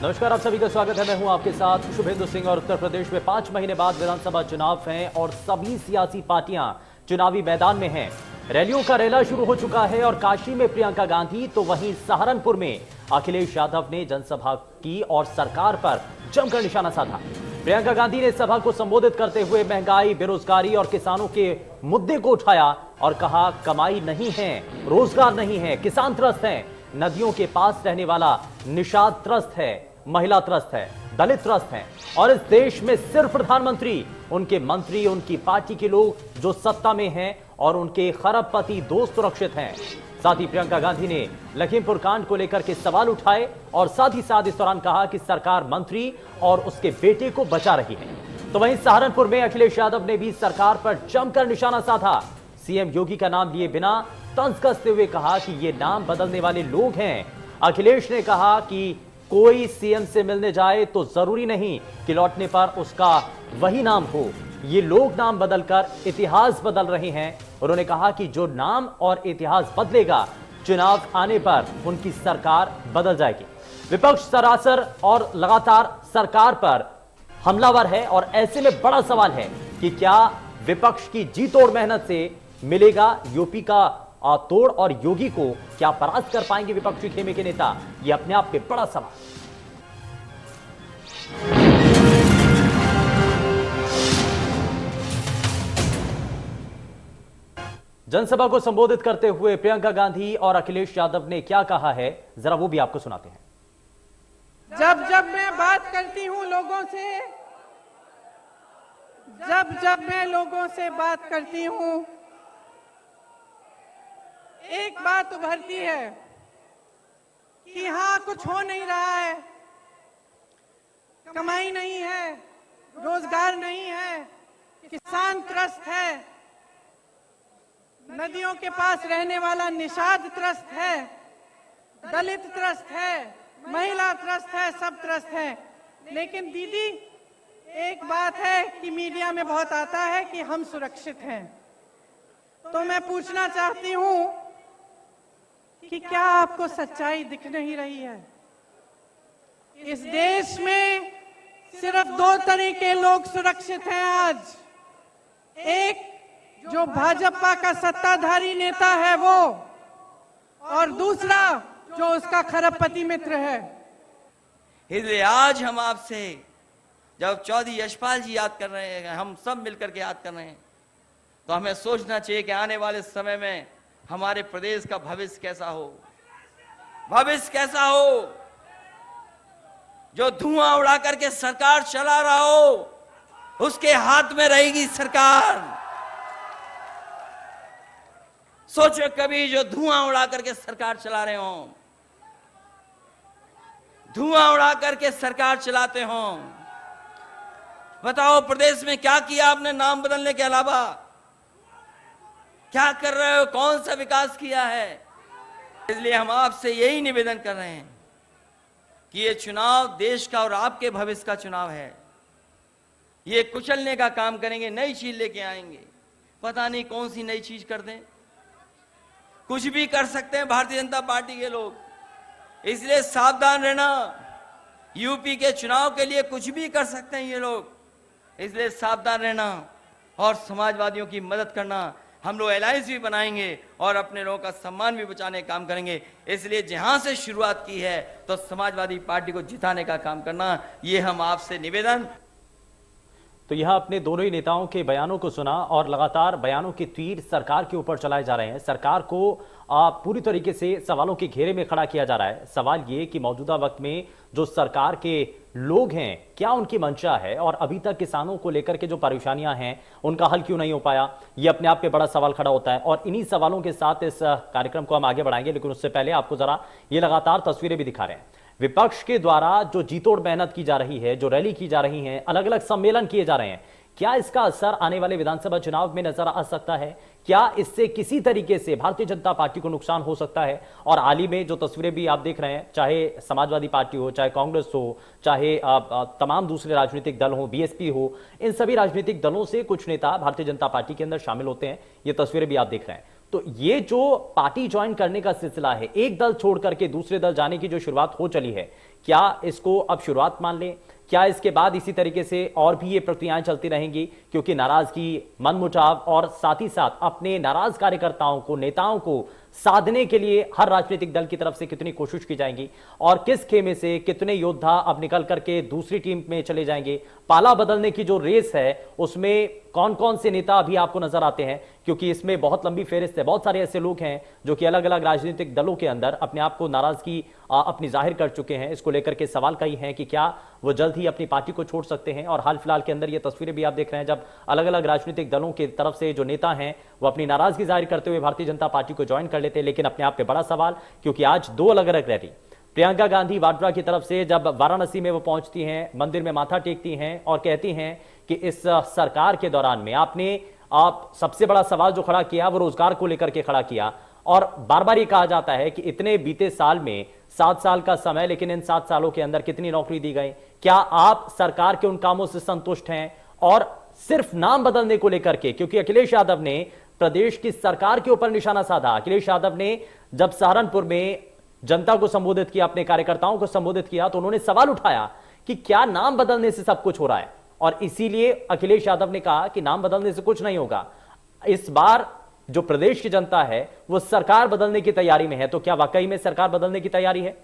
नमस्कार, आप सभी का स्वागत है। मैं हूं आपके साथ शुभेंदु सिंह और उत्तर प्रदेश में 5 महीने बाद विधानसभा चुनाव हैं और सभी सियासी पार्टियां चुनावी मैदान में हैं। रैलियों का रेला शुरू हो चुका है और काशी में प्रियंका गांधी तो वहीं सहारनपुर में अखिलेश यादव ने जनसभा की और सरकार पर जमकर निशाना साधा। प्रियंका गांधी ने सभा को संबोधित करते हुए महंगाई, बेरोजगारी और किसानों के मुद्दे को उठाया और कहा, कमाई नहीं है, रोजगार नहीं है, किसान त्रस्त हैं, नदियों के पास रहने वाला निषाद त्रस्त है, महिला त्रस्त है, दलित त्रस्त हैं और इस देश में सिर्फ प्रधानमंत्री, उनके मंत्री, उनकी पार्टी के लोग जो सत्ता में हैं और उनके खरबपति दोस्त सुरक्षित हैं। साथ ही प्रियंका गांधी ने लखीमपुर कांड को लेकर के सवाल उठाए और साथ ही साथ इस दौरान कहा कि सरकार मंत्री और उसके बेटे को बचा रही है। तो वहीं सहारनपुर में अखिलेश यादव ने भी सरकार पर जमकर निशाना साधा। सीएम योगी का नाम लिए बिना तंज कसते हुए कहा कि ये नाम बदलने वाले लोग हैं। अखिलेश ने कहा कि कोई सीएम से मिलने जाए तो जरूरी नहीं कि लौटने पर उसका वही नाम हो। ये लोग नाम बदलकर इतिहास बदल रहे हैं। उन्होंने कहा कि जो नाम और इतिहास बदलेगा, चुनाव आने पर उनकी सरकार बदल जाएगी। विपक्ष सरासर और लगातार सरकार पर हमलावर है और ऐसे में बड़ा सवाल है कि क्या विपक्ष की जी तोड़ मेहनत से मिलेगा यूपी का तोड़ और योगी को क्या परास्त कर पाएंगे विपक्षी खेमे के नेता? यह अपने आप में बड़ा सवाल। जनसभा को संबोधित करते हुए प्रियंका गांधी और अखिलेश यादव ने क्या कहा है, जरा वो भी आपको सुनाते हैं। जब जब मैं बात करती हूं लोगों से, जब मैं लोगों से बात करती हूं, एक बात उभरती है कि हाँ, कुछ हो नहीं रहा है, कमाई नहीं है, रोजगार नहीं है, किसान त्रस्त है, नदियों के पास रहने वाला निषाद त्रस्त है, दलित त्रस्त है, महिला त्रस्त है, सब त्रस्त है। लेकिन दीदी, एक बात है कि मीडिया में बहुत आता है कि हम सुरक्षित हैं। तो मैं पूछना चाहती हूं कि क्या आपको सच्चाई दिख नहीं रही है? इस देश में सिर्फ दो तरह के लोग सुरक्षित हैं आज। एक जो भाजपा का सत्ताधारी नेता है वो, और दूसरा जो उसका खरबपति मित्र है। इसलिए आज हम आपसे, जब चौधरी यशपाल जी याद कर रहे हैं, हम सब मिलकर के याद कर रहे हैं, तो हमें सोचना चाहिए कि आने वाले समय में हमारे प्रदेश का भविष्य कैसा हो। भविष्य कैसा हो? जो धुआं उड़ा करके सरकार चला रहा हो, उसके हाथ में रहेगी सरकार। सोचो कभी जो धुआं उड़ा करके सरकार चला रहे हो, धुआं उड़ा करके सरकार चलाते हो। बताओ प्रदेश में क्या किया आपने नाम बदलने के अलावा? क्या कर रहे हो? कौन सा विकास किया है? इसलिए हम आपसे यही निवेदन कर रहे हैं कि ये चुनाव देश का और आपके भविष्य का चुनाव है। ये कुचलने का काम करेंगे, नई चीज लेके आएंगे। पता नहीं कौन सी नई चीज कर दें। कुछ भी कर सकते हैं भारतीय जनता पार्टी के लोग, इसलिए सावधान रहना। यूपी के चुनाव के लिए कुछ भी कर सकते हैं ये लोग, इसलिए सावधान रहना और समाजवादियों की मदद करना। हम लोग अलायंस भी बनाएंगे और अपने लोगों का सम्मान भी बचाने का काम करेंगे। इसलिए जहां से शुरुआत की है तो समाजवादी पार्टी को जिताने का काम करना, ये हम आपसे निवेदन। तो यह अपने दोनों ही नेताओं के बयानों को सुना और लगातार बयानों के तीर सरकार के ऊपर चलाए जा रहे हैं। सरकार को पूरी तरीके से सवालों के घेरे में खड़ा किया जा रहा है। सवाल ये कि मौजूदा वक्त में जो सरकार के लोग हैं, क्या उनकी मंशा है और अभी तक किसानों को लेकर के जो परेशानियां हैं उनका हल क्यों नहीं हो पाया? ये अपने आप पे बड़ा सवाल खड़ा होता है और इन्हीं सवालों के साथ इस कार्यक्रम को हम आगे बढ़ाएंगे। लेकिन उससे पहले आपको जरा ये लगातार तस्वीरें भी दिखा रहे हैं। विपक्ष के द्वारा जो जीतोड़ मेहनत की जा रही है, जो रैली की जा रही है, अलग अलग सम्मेलन किए जा रहे हैं, क्या इसका असर आने वाले विधानसभा चुनाव में नजर आ सकता है? क्या इससे किसी तरीके से भारतीय जनता पार्टी को नुकसान हो सकता है? और हाल ही में जो तस्वीरें भी आप देख रहे हैं, चाहे समाजवादी पार्टी हो, चाहे कांग्रेस हो, चाहे तमाम दूसरे राजनीतिक दल हो, बीएसपी हो, इन सभी राजनीतिक दलों से कुछ नेता भारतीय जनता पार्टी के अंदर शामिल होते हैं। ये तस्वीरें भी आप देख रहे हैं। तो ये जो पार्टी ज्वाइन करने का सिलसिला है, एक दल छोड़ करके दूसरे दल जाने की जो शुरुआत हो चली है, क्या इसको अब शुरुआत मान लें? क्या इसके बाद इसी तरीके से और भी ये प्रक्रियाएं चलती रहेंगी? क्योंकि नाराजगी, मनमुटाव और साथ ही साथ अपने नाराज कार्यकर्ताओं को, नेताओं को साधने के लिए हर राजनीतिक दल की तरफ से कितनी कोशिश की जाएगी और किस खेमे से कितने योद्धा अब निकल करके दूसरी टीम में चले जाएंगे, पाला बदलने की जो रेस है उसमें कौन कौन से नेता अभी आपको नजर आते हैं? क्योंकि इसमें बहुत लंबी फेरिस्त है, बहुत सारे ऐसे लोग हैं जो कि अलग अलग राजनीतिक दलों के अंदर अपने आप को नाराजगी अपनी जाहिर कर चुके हैं। इसको लेकर के सवाल कई हैं कि क्या वो जल्द ही अपनी पार्टी को छोड़ सकते हैं। और हाल फिलहाल के अंदर ये तस्वीरें भी आप देख रहे हैं जब अलग अलग राजनीतिक दलों की तरफ से जो नेता हैं वो अपनी नाराजगी जाहिर करते हुए भारतीय जनता पार्टी को ज्वाइन कर लेते हैं। लेकिन अपने आप पे बड़ा सवाल, क्योंकि आज दो अलग अलग रैली प्रियंका गांधी वाड्रा की तरफ से जब वाराणसी में वो पहुंचती हैं, मंदिर में माथा टेकती हैं और कहती हैं कि इस सरकार के दौरान में आपने सबसे बड़ा सवाल जो खड़ा किया वो रोजगार को लेकर के खड़ा किया। और बार बार ये कहा जाता है कि इतने बीते साल में 7 साल का समय, लेकिन इन 7 सालों के अंदर कितनी नौकरी दी गई? क्या आप सरकार के उन कामों से संतुष्ट हैं? और सिर्फ नाम बदलने को लेकर के, क्योंकि अखिलेश यादव ने प्रदेश की सरकार के ऊपर निशाना साधा। अखिलेश यादव ने जब सहारनपुर में जनता को संबोधित किया, अपने कार्यकर्ताओं को संबोधित किया, तो उन्होंने सवाल उठाया कि क्या नाम बदलने से सब कुछ हो रहा है? और इसीलिए अखिलेश यादव ने कहा कि नाम बदलने से कुछ नहीं होगा। इस बार जो प्रदेश की जनता है वो सरकार बदलने की तैयारी में है। तो क्या वाकई में सरकार बदलने की तैयारी है?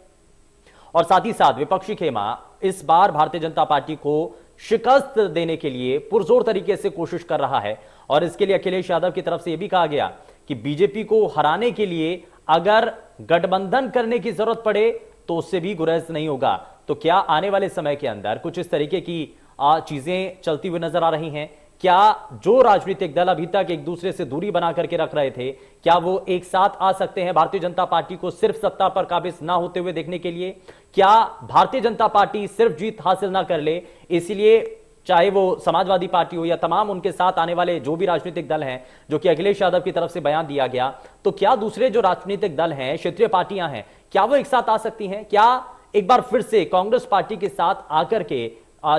और साथ ही साथ विपक्षी खेमा इस बार भारतीय जनता पार्टी को शिकस्त देने के लिए पुरजोर तरीके से कोशिश कर रहा है। और इसके लिए अखिलेश यादव की तरफ से यह भी कहा गया कि बीजेपी को हराने के लिए अगर गठबंधन करने की जरूरत पड़े तो उससे भी गुरेज नहीं होगा। तो क्या आने वाले समय के अंदर कुछ इस तरीके की चीजें चलती हुई नजर आ रही हैं? क्या जो राजनीतिक दल अभी तक एक दूसरे से दूरी बना करके रख रहे थे, क्या वो एक साथ आ सकते हैं भारतीय जनता पार्टी को सिर्फ सत्ता पर काबिज ना होते हुए देखने के लिए? क्या भारतीय जनता पार्टी सिर्फ जीत हासिल ना कर ले, इसलिए चाहे वो समाजवादी पार्टी हो या तमाम उनके साथ आने वाले जो भी राजनीतिक दल हैं, जो कि अखिलेश यादव की तरफ से बयान दिया गया, तो क्या दूसरे जो राजनीतिक दल हैं, क्षेत्रीय पार्टियां हैं, क्या वो एक साथ आ सकती हैं? क्या एक बार फिर से कांग्रेस पार्टी के साथ आकर के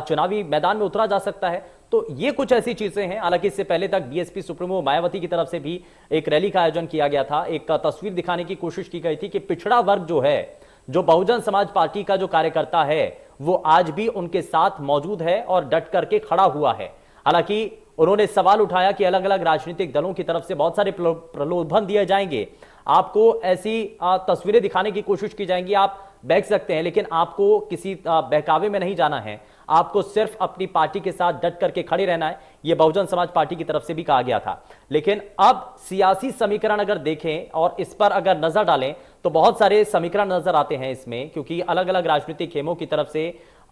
चुनावी मैदान में उतरा जा सकता है? तो ये कुछ ऐसी चीजें हैं। हालांकि इससे पहले तक बीएसपी सुप्रीमो मायावती की तरफ से भी एक रैली का आयोजन किया गया था। एक तस्वीर दिखाने की कोशिश की गई थी कि पिछड़ा वर्ग जो है, जो बहुजन समाज पार्टी का जो कार्यकर्ता है, वो आज भी उनके साथ मौजूद है और डट करके खड़ा हुआ है। हालांकि उन्होंने सवाल उठाया कि अलग अलग राजनीतिक दलों की तरफ से बहुत सारे प्रलोभन दिए जाएंगे, आपको ऐसी तस्वीरें दिखाने की कोशिश की जाएंगी, आप बहक सकते हैं, लेकिन आपको किसी बहकावे में नहीं जाना है, आपको सिर्फ अपनी पार्टी के साथ डट करके खड़े रहना है। यह बहुजन समाज पार्टी की तरफ से भी कहा गया था। लेकिन अब सियासी समीकरण अगर देखें और इस पर अगर नजर डालें तो बहुत सारे समीकरण नजर आते हैं इसमें, क्योंकि अलग अलग राजनीतिक खेमों की तरफ से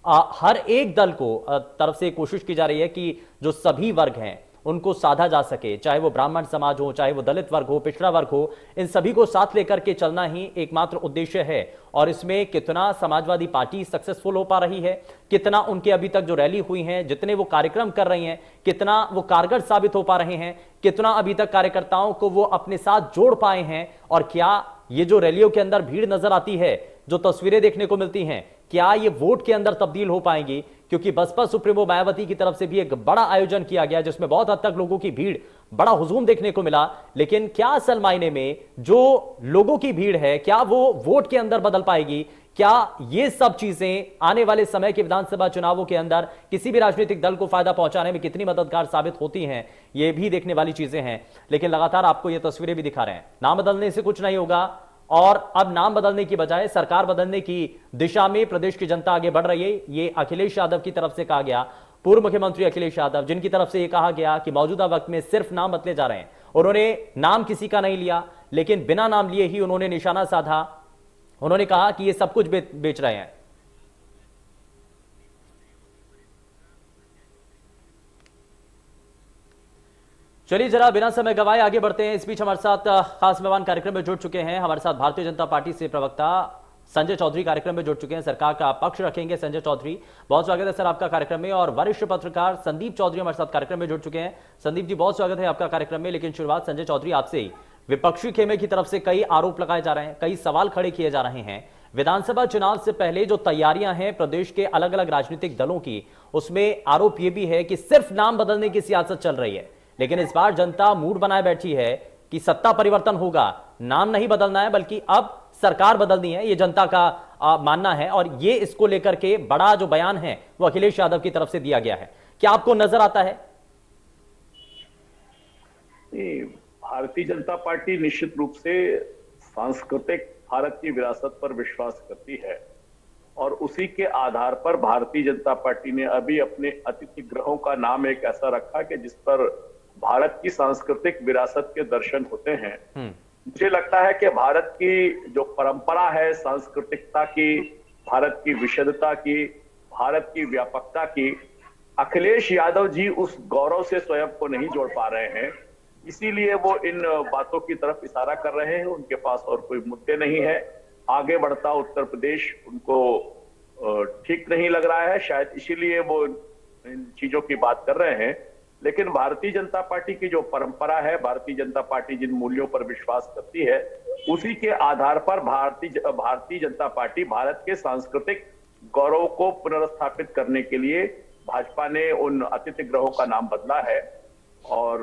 हर एक दल को तरफ से कोशिश की जा रही है कि जो सभी वर्ग हैं उनको साधा जा सके, चाहे वो ब्राह्मण समाज हो, चाहे वो दलित वर्ग हो, पिछड़ा वर्ग हो, इन सभी को साथ लेकर के चलना ही एकमात्र उद्देश्य है। और इसमें कितना समाजवादी पार्टी सक्सेसफुल हो पा रही है, कितना उनके अभी तक जो रैली हुई हैं, जितने वो कार्यक्रम कर रही हैं, कितना वो कारगर साबित हो पा रहे हैं, कितना अभी तक कार्यकर्ताओं को वो अपने साथ जोड़ पाए हैं, और क्या ये जो रैलियों के अंदर भीड़ नजर आती है, जो तस्वीरें देखने को मिलती हैं, क्या ये वोट के अंदर तब्दील हो पाएंगी? क्योंकि बसपा सुप्रीमो मायावती की तरफ से भी एक बड़ा आयोजन किया गया जिसमें बहुत हद तक लोगों की भीड़, बड़ा हुजूम देखने को मिला। लेकिन क्या असल मायने में जो लोगों की भीड़ है, क्या वो वोट के अंदर बदल पाएगी? क्या ये सब चीजें आने वाले समय के विधानसभा चुनावों के अंदर किसी भी राजनीतिक दल को फायदा पहुंचाने में कितनी मददगार साबित होती हैं, ये भी देखने वाली चीजें हैं। लेकिन लगातार आपको ये तस्वीरें भी दिखा रहे हैं, नाम बदलने से कुछ नहीं होगा। और अब नाम बदलने की बजाय सरकार बदलने की दिशा में प्रदेश की जनता आगे बढ़ रही है। ये अखिलेश यादव की तरफ से कहा गया, पूर्व मुख्यमंत्री अखिलेश यादव, जिनकी तरफ से यह कहा गया कि मौजूदा वक्त में सिर्फ नाम बदले जा रहे हैं। उन्होंने नाम किसी का नहीं लिया, लेकिन बिना नाम लिए ही उन्होंने निशाना साधा। उन्होंने कहा कि ये सब कुछ बेच रहे हैं। चलिए जरा बिना समय गवाए आगे बढ़ते हैं। इस बीच हमारे साथ खास मेहमान कार्यक्रम में जुड़ चुके हैं। हमारे साथ भारतीय जनता पार्टी से प्रवक्ता संजय चौधरी कार्यक्रम में जुड़ चुके हैं, सरकार का पक्ष रखेंगे। संजय चौधरी, बहुत स्वागत है सर आपका कार्यक्रम में। और वरिष्ठ पत्रकार संदीप चौधरी हमारे साथ कार्यक्रम में जुड़ चुके हैं। संदीप जी, बहुत स्वागत है आपका कार्यक्रम में। लेकिन शुरुआत संजय चौधरी आपसे ही, विपक्षी खेमे की तरफ से कई आरोप लगाए जा रहे हैं, कई सवाल खड़े किए जा रहे हैं। विधानसभा चुनाव से पहले जो तैयारियां हैं प्रदेश के अलग अलग राजनीतिक दलों की, उसमें आरोप यह भी है कि सिर्फ नाम बदलने की सियासत चल रही है। लेकिन इस बार जनता मूड बनाए बैठी है कि सत्ता परिवर्तन होगा, नाम नहीं बदलना है बल्कि अब सरकार बदलनी है, ये जनता का मानना है। और ये इसको लेकर के बड़ा जो बयान है वो अखिलेश यादव की तरफ से दिया गया है। क्या आपको नजर आता है? भारतीय जनता पार्टी निश्चित रूप से सांस्कृतिक भारत की विरासत पर विश्वास करती है और उसी के आधार पर भारतीय जनता पार्टी ने अभी अपने अतिथि गृहों का नाम एक ऐसा रखा कि जिस पर भारत की सांस्कृतिक विरासत के दर्शन होते हैं। मुझे लगता है कि भारत की जो परंपरा है सांस्कृतिकता की, भारत की विशेषता की, भारत की व्यापकता की, अखिलेश यादव जी उस गौरव से स्वयं को नहीं जोड़ पा रहे हैं, इसीलिए वो इन बातों की तरफ इशारा कर रहे हैं। उनके पास और कोई मुद्दे नहीं है। आगे बढ़ता उत्तर प्रदेश उनको ठीक नहीं लग रहा है, शायद इसीलिए वो इन चीजों की बात कर रहे हैं। लेकिन भारतीय जनता पार्टी की जो परंपरा है, भारतीय जनता पार्टी जिन मूल्यों पर विश्वास करती है, उसी के आधार पर भारतीय जनता पार्टी भारत के सांस्कृतिक गौरव को पुनर्स्थापित करने के लिए भाजपा ने उन अतिथि गृहों का नाम बदला है और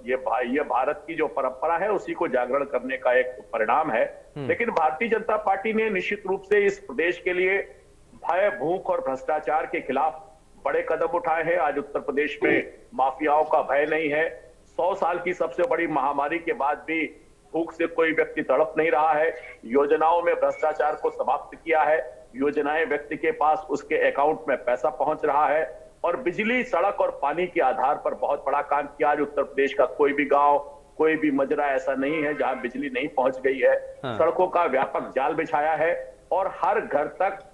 ये भारत की जो परंपरा है उसी को जागरण करने का एक परिणाम है। लेकिन भारतीय जनता पार्टी ने निश्चित रूप से इस प्रदेश के लिए भय, भूख और भ्रष्टाचार के खिलाफ बड़े कदम उठाए हैं। आज उत्तर प्रदेश में माफियाओं का भय नहीं है। 100 साल की सबसे बड़ी महामारी के बाद भी भूख से कोई व्यक्ति तड़प नहीं रहा है। योजनाओं में भ्रष्टाचार को समाप्त किया है। योजनाएं व्यक्ति के पास उसके अकाउंट में पैसा पहुंच रहा है और बिजली, सड़क और पानी के आधार पर बहुत बड़ा काम किया। आज उत्तर प्रदेश का कोई भी गांव, कोई भी मजरा ऐसा नहीं है जहां बिजली नहीं पहुंच गई है। सड़कों का व्यापक जाल बिछाया है और हर घर तक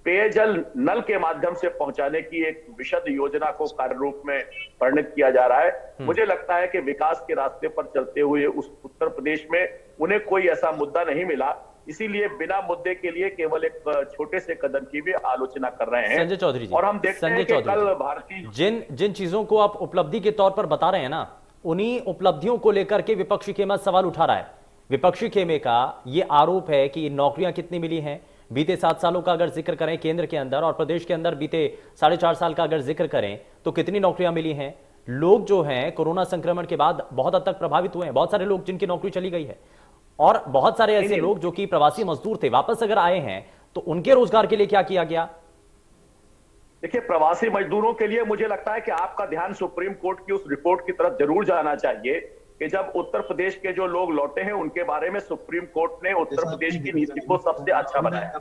पेयजल नल के माध्यम से पहुंचाने की एक विशद योजना को कार्य रूप में परिणत किया जा रहा है। मुझे लगता है कि विकास के रास्ते पर चलते हुए उस उत्तर प्रदेश में उन्हें कोई ऐसा मुद्दा नहीं मिला, इसीलिए बिना मुद्दे के लिए केवल एक छोटे से कदम की भी आलोचना कर रहे हैं। संजय चौधरी जी, और हम देखते हैं कि कल भारतीय जिन चीजों को आप उपलब्धि के तौर पर बता रहे हैं ना, उन्हीं उपलब्धियों को लेकर के विपक्षी खेमा सवाल उठा रहा है। विपक्षी खेमे का ये आरोप है कि नौकरियां कितनी मिली हैं बीते 7 सालों का अगर जिक्र करें केंद्र के अंदर और प्रदेश के अंदर बीते 4.5 साल का अगर जिक्र करें तो कितनी नौकरियां मिली हैं। लोग जो हैं कोरोना संक्रमण के बाद बहुत हद तक प्रभावित हुए हैं, बहुत सारे लोग जिनकी नौकरी चली गई है और बहुत सारे ऐसे लोग जो कि प्रवासी मजदूर थे वापस अगर आए हैं तो उनके रोजगार के लिए क्या किया गया। देखिए, प्रवासी मजदूरों के लिए मुझे लगता है कि आपका ध्यान सुप्रीम कोर्ट की उस रिपोर्ट की तरफ जरूर जाना चाहिए कि जब उत्तर प्रदेश के जो लोग लौटे हैं उनके बारे में सुप्रीम कोर्ट ने उत्तर प्रदेश की नीति को सबसे अच्छा बनाया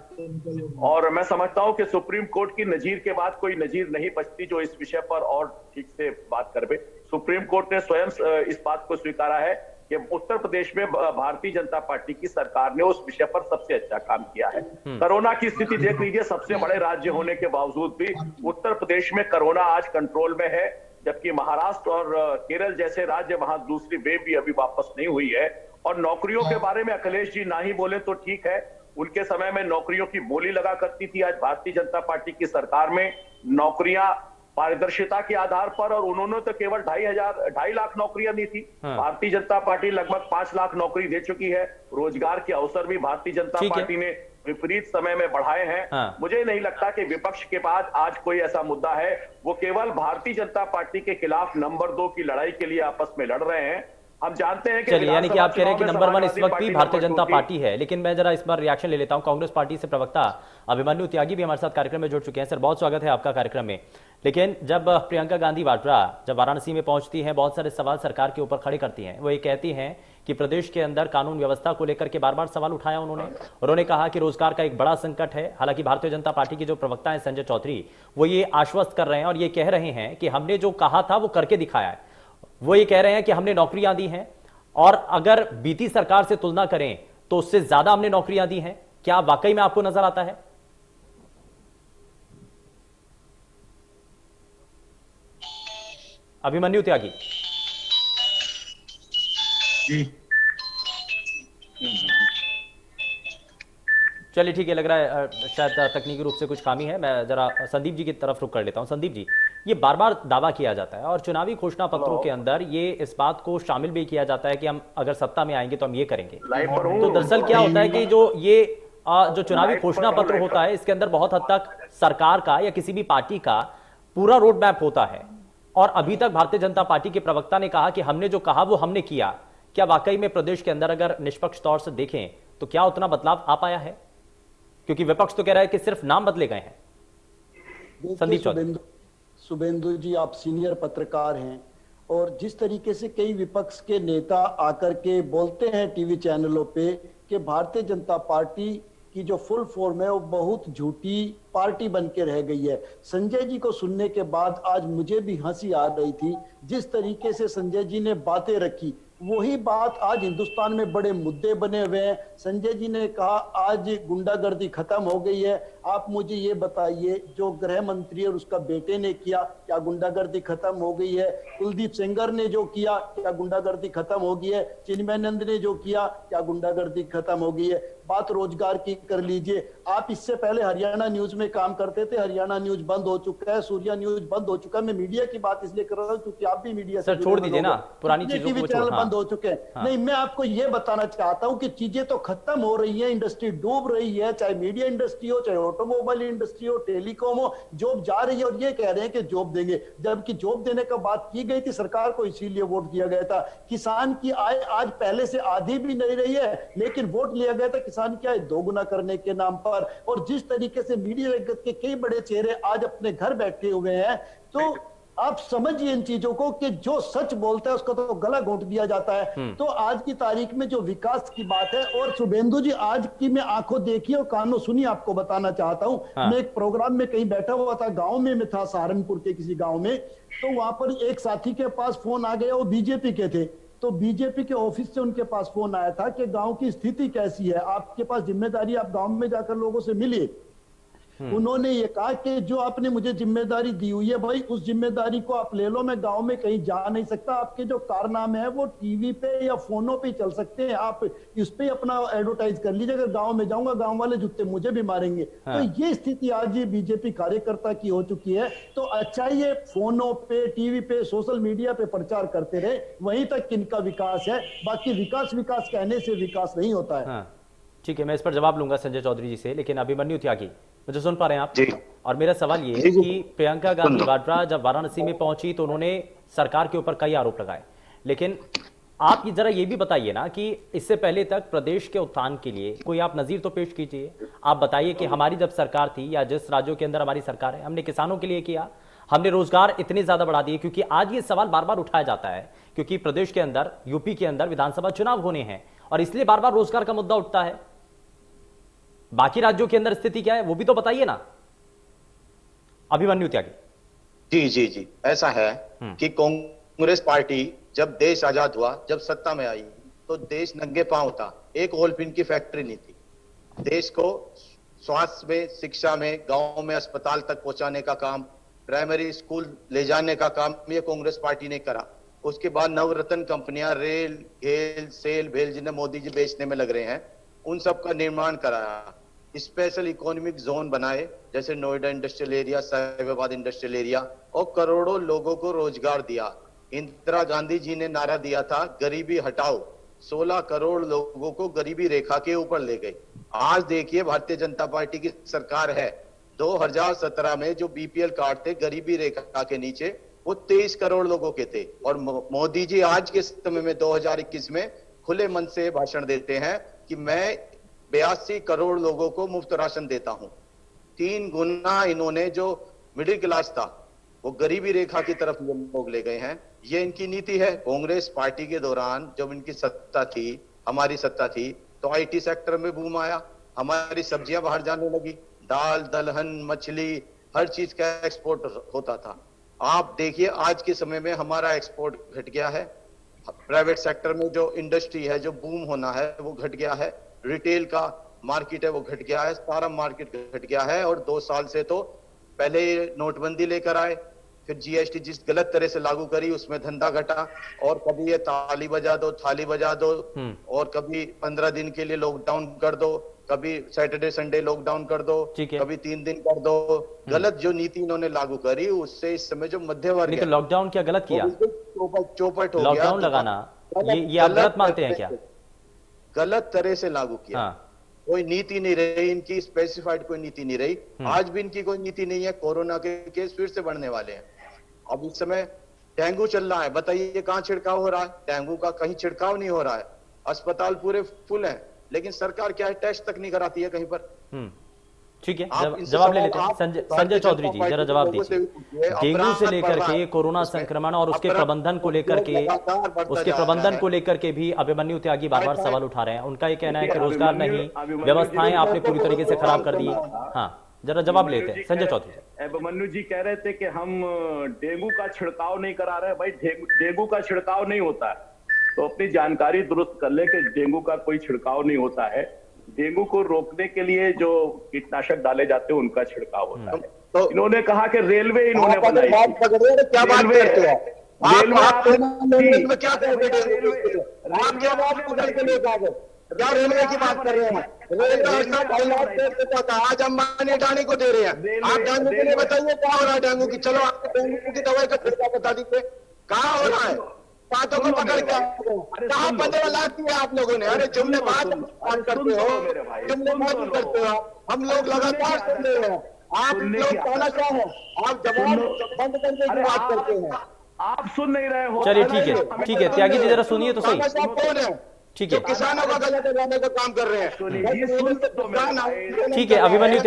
और मैं समझता हूं कि सुप्रीम कोर्ट की नजीर के बाद कोई नजीर नहीं बचती जो इस विषय पर और ठीक से बात कर पाए। सुप्रीम कोर्ट ने स्वयं इस बात को स्वीकारा है कि उत्तर प्रदेश में भारतीय जनता पार्टी की सरकार ने उस विषय पर सबसे अच्छा काम किया है। कोरोना की स्थिति देख लीजिए, सबसे बड़े राज्य होने के बावजूद भी उत्तर प्रदेश में कोरोना आज कंट्रोल में है, जबकि महाराष्ट्र और केरल जैसे राज्य वहां दूसरी वेव भी अभी वापस नहीं हुई है। और नौकरियों के बारे में अखिलेश जी ना ही बोले तो ठीक है, उनके समय में नौकरियों की बोली लगा करती थी। आज भारतीय जनता पार्टी की सरकार में नौकरियां पारदर्शिता के आधार पर, और उन्होंने तो केवल 2.5 लाख नौकरियां दी थी। भारतीय जनता पार्टी लगभग 5 लाख नौकरी दे चुकी है। रोजगार के अवसर भी भारतीय जनता पार्टी ने विपरीत समय में बढ़ाए हैं। मुझे नहीं लगता कि विपक्ष के बाद आज कोई ऐसा मुद्दा है। वो केवल भारतीय जनता पार्टी के खिलाफ नंबर 2 की लड़ाई के लिए आपस में लड़ रहे हैं। हम जानते हैं कि चलिए, यानी कि आप कह रहे हैं कि नंबर 1 इस वक्त भी भारतीय जनता पार्टी है। लेकिन मैं जरा इस बार रिएक्शन ले लेता हूं। कांग्रेस पार्टी से प्रवक्ता अभिमन्यु त्यागी भी हमारे साथ कार्यक्रम में जुड़ चुके हैं। सर, बहुत स्वागत है आपका कार्यक्रम में। लेकिन जब प्रियंका गांधी वाड्रा जब वाराणसी में पहुंचती हैं, बहुत सारे सवाल सरकार के ऊपर खड़े करती हैं। वो ये कहती हैं कि प्रदेश के अंदर कानून व्यवस्था को लेकर के बार बार सवाल उठाया उन्होंने कहा कि रोजगार का एक बड़ा संकट है। हालांकि भारतीय जनता पार्टी के जो प्रवक्ता हैं संजय चौधरी, वो ये आश्वस्त कर रहे हैं और ये कह रहे हैं कि हमने जो कहा था वो करके दिखाया है। वो ये कह रहे हैं कि हमने नौकरियां दी हैं और अगर बीती सरकार से तुलना करें तो उससे ज्यादा हमने नौकरियां दी हैं। क्या वाकई में आपको नजर आता है? अभिमन्यु त्यागी जी। चलिए ठीक है, लग रहा है शायद तकनीकी रूप से कुछ खामी है। मैं जरा संदीप जी की तरफ रुख कर लेता हूं। संदीप जी, ये बार बार दावा किया जाता है और चुनावी घोषणा पत्रों के अंदर ये इस बात को शामिल भी किया जाता है कि हम अगर सत्ता में आएंगे तो हम ये करेंगे। तो दरअसल क्या होता है कि जो चुनावी घोषणा पत्र होता है इसके अंदर बहुत हद तक सरकार का या किसी भी पार्टी का पूरा रोड मैप होता है। और अभी तक भारतीय जनता पार्टी के प्रवक्ता ने कहा कि हमने जो कहा वो हमने किया। क्या वाकई में प्रदेश के अंदर अगर निष्पक्ष तौर से देखें तो क्या उतना बदलाव आ पाया है? क्योंकि विपक्ष तो कह रहा है कि सिर्फ नाम बदले गए हैं। संदीप चौधरी। शुभेंदु जी, आप सीनियर पत्रकार हैं और जिस तरीके से कई विपक्ष के नेता आकर के बोलते हैं टीवी चैनलों पे कि भारतीय जनता पार्टी की जो फुल फॉर्म है वो बहुत झूठी पार्टी बन के रह गई है। संजय जी को सुनने के बाद आज मुझे भी हंसी आ रही थी। जिस तरीके से संजय जी ने बातें रखी वही बात आज हिंदुस्तान में बड़े मुद्दे बने हुए हैं। संजय जी ने कहा आज गुंडागर्दी खत्म हो गई है। आप मुझे ये बताइए, जो गृह मंत्री और उसका बेटे ने किया, क्या गुंडागर्दी खत्म हो गई है? कुलदीप सेंगर ने जो किया, क्या गुंडागर्दी खत्म हो गई है? चिन्मयानंद ने जो किया, क्या गुंडागर्दी खत्म हो गई है? बात रोजगार की कर लीजिए। आप इससे पहले हरियाणा न्यूज में काम करते थे, हरियाणा न्यूज बंद हो चुका है, सूर्या न्यूज बंद हो चुका है। मैं मीडिया की बात इसलिए कर रहा हूँ क्योंकि आप भी मीडिया से सर छोड़ दीजिए ना, पुरानी चीजों को चैनल बंद हो चुके हैं। हाँ। नहीं, मैं आपको यह बताना चाहता हूं कि चीजें तो खत्म हो रही है, इंडस्ट्री डूब रही है, चाहे मीडिया इंडस्ट्री हो, चाहे ऑटोमोबाइल इंडस्ट्री हो, टेलीकॉम हो, जॉब जा रही है और ये कह रहे हैं कि जॉब देंगे, जबकि जॉब देने का बात की गई थी सरकार को, इसीलिए वोट दिया गया था। किसान की आय आज पहले से आधी भी नहीं रही है, लेकिन वोट लिया गया था किसान की आय दोगुना करने के नाम पर। और जिस तरीके से मीडिया जगत के कई बड़े चेहरे आज अपने घर बैठे हुए हैं, तो आप समझिए इन चीजों को कि जो सच बोलता है उसका तो गला घोंट दिया जाता है। तो आज की तारीख में जो विकास की बात है, और शुभेंदु जी आज की मैं आंखों देखी और कानों सुनी आपको बताना चाहता हूं। हाँ। मैं एक प्रोग्राम में कहीं बैठा हुआ था, गांव में मैं था, सहारनपुर के किसी गांव में, तो वहां पर एक साथी के पास फोन आ गया, वो बीजेपी के थे। तो बीजेपी के ऑफिस से उनके पास फोन आया था कि गांव की स्थिति कैसी है, आपके पास जिम्मेदारी, आप गांव में जाकर लोगों से मिलिए। उन्होंने ये कहा कि जो आपने मुझे जिम्मेदारी दी हुई है भाई, उस जिम्मेदारी को आप ले लो, मैं गांव में कहीं जा नहीं सकता। आपके जो कारनामे हैं वो टीवी पे या फोनों पे चल सकते हैं, आप इस पे अपना एडवर्टाइज कर लीजिए। अगर गांव में जाऊंगा गांव वाले जूते मुझे भी मारेंगे। हाँ। तो ये स्थिति आज ये बीजेपी कार्यकर्ता की हो चुकी है। तो अच्छा ये फोनों पे, टीवी पे, सोशल मीडिया पे प्रचार करते रहे, वहीं तक किनका विकास है। बाकी विकास विकास कहने से विकास नहीं होता है। हाँ, ठीक है, मैं इस पर जवाब लूंगा संजय चौधरी जी से, लेकिन अभिमन्यु त्यागी, मुझे सुन पा रहे हैं आप? जी। और मेरा सवाल ये है कि प्रियंका गांधी वाड्रा जब वाराणसी में पहुंची तो उन्होंने सरकार के ऊपर कई आरोप लगाए, लेकिन आप ये जरा ये भी बताइए ना कि इससे पहले तक प्रदेश के उत्थान के लिए कोई आप नजीर तो पेश कीजिए। आप बताइए कि हमारी जब सरकार थी या जिस राज्यों के अंदर हमारी सरकार है, हमने किसानों के लिए किया, हमने रोजगार इतने ज्यादा बढ़ा दिए। क्योंकि आज ये सवाल बार बार उठाया जाता है क्योंकि प्रदेश के अंदर, यूपी के अंदर विधानसभा चुनाव होने हैं और इसलिए बार बार रोजगार का मुद्दा उठता है। बाकी राज्यों के अंदर स्थिति क्या है वो भी तो बताइए ना, अभिमन्यु त्यागी। जी जी जी, ऐसा है कि कांग्रेस पार्टी जब देश आजाद हुआ, जब सत्ता में आई, तो देश नंगे पांव था, एक ओल पिन की फैक्ट्री नहीं थी। देश को स्वास्थ्य में, शिक्षा में, गांव में अस्पताल तक पहुंचाने का काम, प्राइमरी स्कूल ले जाने का काम ये कांग्रेस पार्टी ने करा। उसके बाद नवरत्न कंपनियां, रेल, गेल, सेल, भेल, जिन्हें मोदी जी बेचने में लग रहे हैं, उन सब का निर्माण कराया। स्पेशल इकोनॉमिक जोन बनाए, जैसे Noida industrial area, Sahibabad industrial area, और करोड़ों लोगों को रोजगार दिया। इंदिरा गांधी जी ने नारा दिया था, गरीबी हटाओ। 16 करोड़ लोगों को गरीबी रेखा के ऊपर ले गई। आज देखिए भारतीय जनता पार्टी की सरकार है, 2017 में जो बीपीएल कार्ड थे गरीबी रेखा के नीचे, वो 23 करोड़ लोगों के थे। और मोदी जी आज के समय में 2021 में खुले मन से भाषण देते हैं कि मैं 82 करोड़ लोगों को मुफ्त राशन देता हूं। 3 गुना इन्होंने जो मिडिल क्लास था वो गरीबी रेखा की तरफ लोग ले गए हैं। ये इनकी नीति है। कांग्रेस पार्टी के दौरान जब इनकी सत्ता थी, हमारी सत्ता थी, तो आईटी सेक्टर में बूम आया, हमारी सब्जियां बाहर जाने लगी, दाल, दलहन, मछली, हर चीज का एक्सपोर्ट होता था। आप देखिए आज के समय में हमारा एक्सपोर्ट घट गया है। प्राइवेट सेक्टर में जो इंडस्ट्री है, जो बूम होना है, वो घट गया है। रिटेल का मार्केट है वो घट गया है, सारा मार्केट घट गया है। और 2 साल से तो पहले नोटबंदी लेकर आए, फिर जीएसटी जिस गलत तरह से लागू करी उसमें धंधा घटा, और कभी ये ताली बजा दो, थाली बजा दो, और कभी 15 दिन के लिए लॉकडाउन कर दो, कभी सैटरडे संडे लॉकडाउन कर दो, कभी 3 दिन कर दो। गलत जो नीति इन्होंने लागू करी, उससे इस समय जो मध्य वर्ग है, तो लॉकडाउन क्या गलत किया? चौपट हो गया। लॉकडाउन लगाना ये आप गलत मानते हैं क्या? गलत तरह से लागू किया। कोई नीति नहीं रही इनकी, स्पेसिफाइड कोई नीति नहीं रही। आज भी इनकी कोई नीति नहीं है। कोरोना के केस फिर से बढ़ने वाले हैं। अब इस समय डेंगू चल रहा है, बताइए कहाँ छिड़काव हो रहा है? डेंगू का कहीं छिड़काव नहीं हो रहा है। अस्पताल पूरे फुल हैं, लेकिन सरकार क्या है, टेस्ट तक नहीं कराती है कहीं पर। ठीक है, आप इनसे जवाब ले सवाल लेते हैं। आप संजय भारतीय चौधरी जनता जी पार्टी जरा के जवाब लोगों से दीजिए। भी पूछिए, डेंगू से अपराध लेकर बढ़ रहा के है। कोरोना उसमें संक्रमण और उसके अपराध प्रबंधन को लेकर के लगातार बढ़ता जा रहा है। भी अभिमन्यु त्यागी बार बार सवाल उठा रहे हैं। उनका ये कहना है कि देखिए, रोजगार अभिमन्यु- नहीं, अभिमन्यु व्यवस्थाएं जी आपने पूरी तरीके से खराब कर दी। हाँ। हाँ, जरा जवाब लेते हैं संजय चौधरी जी। अभिमन्यु जी कह रहे थे कि हम डेंगू का छिड़काव नहीं करा रहे। भाई डेंगू का छिड़काव नहीं होता है, तो अपनी जानकारी दुरुस्त कर ले कि डेंगू का कोई छिड़काव नहीं होता है। डेंगू को रोकने के लिए जो कीटनाशक डाले जाते हैं उनका छिड़काव होता है। तो इन्होंने कहा कि रेलवे इन्होंने आप अगर बनाई बात थी। पकड़ रहे हैं तो क्या बात रेलवे- करते हो रेलवे आप आपने- में क्या करते रेलवे- हैं? आप क्या बात पकड़ के लेकर आ गए? क्या रेलवे की बात कर रहे हैं? रेलवे का 2.5 लाख देता था, आज अंबानी अडानी को दे रहे हैं। आप डेंगू के लिए बताइए क्या हो रहा है डेंगू की? चलो आपको डेंगू की दवाई का छिड़काव बता दीजिए, कहाँ हो रहा है? बातों को पकड़ के कहाँ 15 लाख दिए आप लोगों ने? अरे जुमले बात करते हो, जुमले बात करते हो। हम लोग लगातार सुन रहे हैं, आप लोग कहना क्या है? आप जवाब बंद करके की बात करते हैं। आप सुन नहीं रहे हो। चलिए ठीक है त्यागी जी जरा सुनिए तो सही। तानाशाह कौन है? ठीक जो है किसानों का गला दबाने का काम कर रहे हैं। ठीक है, अभिमन्यु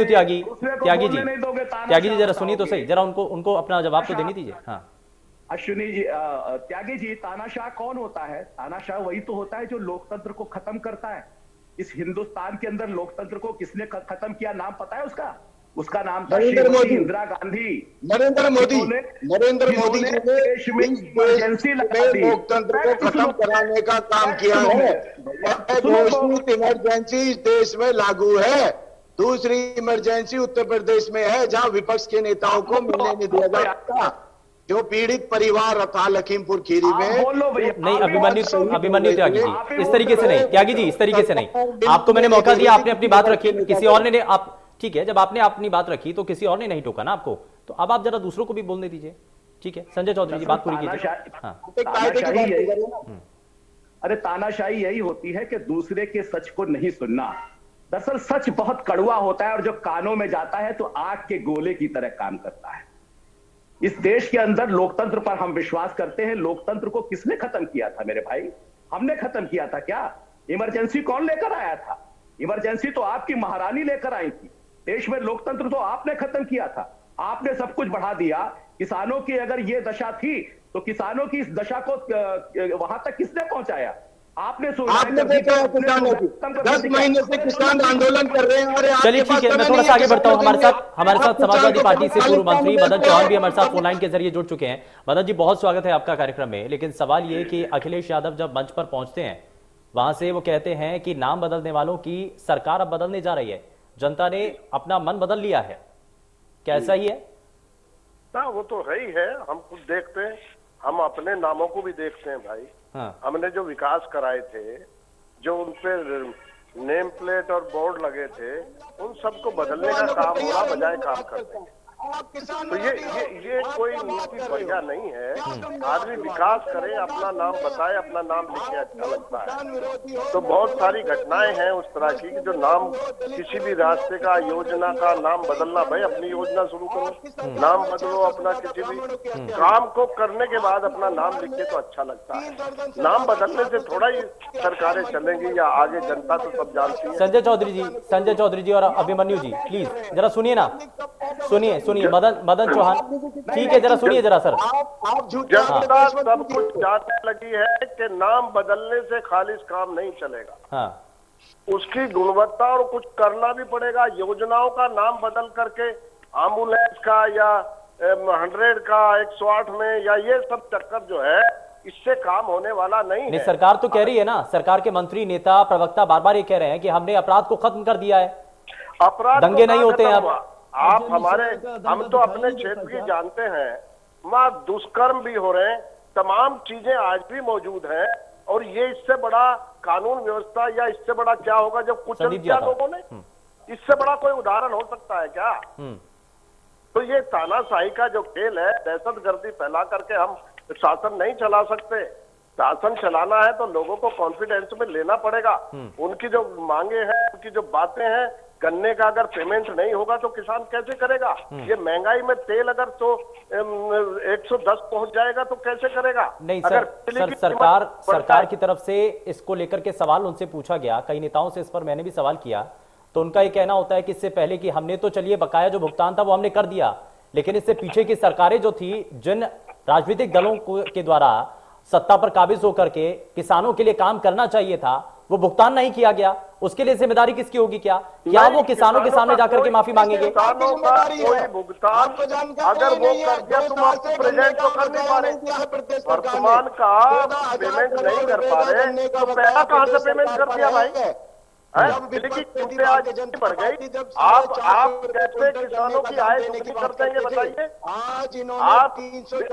त्यागी त्यागी जी जरा सुनिए तो सही, जरा उनको अपना जवाब तो देने दीजिए। हाँ अश्विनी जी, त्यागी जी, तानाशाह कौन होता है? तानाशाह वही तो होता है जो लोकतंत्र को खत्म करता है। इस हिंदुस्तान के अंदर लोकतंत्र को किसने खत्म किया, नाम पता है उसका? उसका नाम था नरेंद्र मोदी, इंदिरा गांधी। नरेंद्र मोदी जी ने देश में इमरजेंसी लगा दी, लोकतंत्र को खत्म कराने का काम किया है। घोषित इमरजेंसी इस देश में लागू है। दूसरी इमरजेंसी उत्तर प्रदेश में है, जहां विपक्ष के नेताओं को मिलने नहीं दिया जाता। जो पीड़ित परिवार था लखीमपुर खीरी में, नहीं, अभिमन्यु त्यागी जी इस तरीके से नहीं, त्यागी जी इस तरीके से नहीं। आपको मैंने मौका दिया, आपने अपनी बात रखी, किसी और ने आप ठीक है, जब आपने अपनी बात रखी तो किसी और ने नहीं टोका ना आपको, तो अब आप जरा दूसरों को भी बोलने दीजिए। ठीक है, संजय चौधरी जी बात पूरी कीजिए। हाँ अरे तानाशाही यही होती है कि दूसरे के सच को नहीं सुनना। दरअसल सच बहुत कड़वा होता है और जो कानों में जाता है तो आग के गोले की तरह काम करता है। इस देश के अंदर लोकतंत्र पर हम विश्वास करते हैं। लोकतंत्र को किसने खत्म किया था मेरे भाई? हमने खत्म किया था क्या? इमरजेंसी कौन लेकर आया था? इमरजेंसी तो आपकी महारानी लेकर आई थी। देश में लोकतंत्र तो आपने खत्म किया था। आपने सब कुछ बढ़ा दिया। किसानों की अगर ये दशा थी तो किसानों की इस दशा को वहां तक किसने पहुंचाया? आपने देखा है किसानों की 10 महीने से किसान आंदोलन कर रहे हैं। चलिए ठीक है, मैं थोड़ा सा आगे बढ़ता हूं। हमारे साथ समाजवादी पार्टी से पूर्व मंत्री मदन चौहान भी हमारे साथ फोन लाइन के जरिए जुड़ चुके हैं। मदन जी बहुत स्वागत है आपका कार्यक्रम में। लेकिन सवाल ये कि अखिलेश यादव जब मंच पर पहुंचते हैं वहां से वो कहते हैं कि नाम बदलने वालों की सरकार अब बदलने जा रही है, जनता ने अपना मन बदल लिया है। क्या ऐसा ही है? ना वो तो है ही है। हम खुद देखते हैं, हम अपने नामों को भी देखते हैं भाई। हाँ। हमने जो विकास कराए थे, जो उन पे नेम प्लेट और बोर्ड लगे थे, उन सबको बदलने का काम हो रहा बजाय काम करते हैं। तो ये कोई नीति बढ़िया नहीं है। आदमी विकास करे, अपना नाम बताए, अपना नाम लिखे, अच्छा लगता है। तो बहुत सारी घटनाएं हैं उस तरह की कि जो नाम किसी भी रास्ते का, योजना का नाम बदलना, भाई अपनी योजना शुरू करो, नाम बदलो अपना, किसी भी काम को करने के बाद अपना नाम लिखे तो अच्छा लगता है। नाम बदलने से थोड़ा ही सरकारें चलेंगी या आगे, जनता तो सब जानती है। संजय चौधरी जी और अभिमन्यु जी प्लीज जरा सुनिए ना, सुनिए मदन चौहान, ठीक है जरा सुनिए जरा सर। जनता सब कुछ जानने लगी है कि नाम बदलने से खालिश काम नहीं चलेगा। हाँ। उसकी गुणवत्ता और कुछ करना भी पड़ेगा। योजनाओं का नाम बदल करके एम्बुलेंस का या 100 का 108 में या ये सब चक्कर जो है, इससे काम होने वाला नहीं है। सरकार तो कह रही है ना, सरकार के मंत्री, नेता, प्रवक्ता बार बार ये कह रहे हैं कि हमने अपराध को खत्म कर दिया है, अपराध दंगे नहीं होते हैं अब। आप हम तो अपने क्षेत्र की जानते हैं, वहां दुष्कर्म भी हो रहे हैं, तमाम चीजें आज भी मौजूद हैं। और ये इससे बड़ा कानून व्यवस्था या इससे बड़ा क्या होगा जब कुचल दिया लोगों ने? इससे बड़ा कोई उदाहरण हो सकता है क्या? तो ये तानाशाही का जो खेल है, दहशतगर्दी फैला करके हम शासन नहीं चला सकते। शासन चलाना है तो लोगों को कॉन्फिडेंस में लेना पड़ेगा। उनकी जो मांगे हैं, उनकी जो बातें हैं, गन्ने का अगर पेमेंट नहीं होगा तो किसान कैसे करेगा? ये महंगाई में तेल अगर तो 110 पहुंच जाएगा तो कैसे करेगा? नहीं अगर सर, बिजली की सरकार कीमत बढ़ सरकार जाए- की तरफ से इसको लेकर के सवाल उनसे पूछा गया, कई नेताओं से इस पर मैंने भी सवाल किया, तो उनका ये कहना होता है कि इससे पहले कि हमने तो चलिए बकाया जो भुगतान था वो हमने कर दिया, लेकिन इससे पीछे की सरकारें जो थी, जिन राजनीतिक दलों के द्वारा सत्ता पर काबिज होकर के किसानों के लिए काम करना चाहिए था, वो भुगतान नहीं किया गया, उसके लिए जिम्मेदारी किसकी होगी? क्या वो किसानों के सामने जाकर के माफी मांगेंगे? किसानों का कोई भुगतान अगर वो कर दिया तो आप प्रेजेंट तो कर नहीं पा रहे, वर्तमान का पेमेंट नहीं कर पा रहे तो पहला कहां से पेमेंट कर दिया भाई? बिजली की कीमतें आज इतनी बढ़ गई, आप कैसे किसानों की आय दुगनी कर देंगे बताइए? आप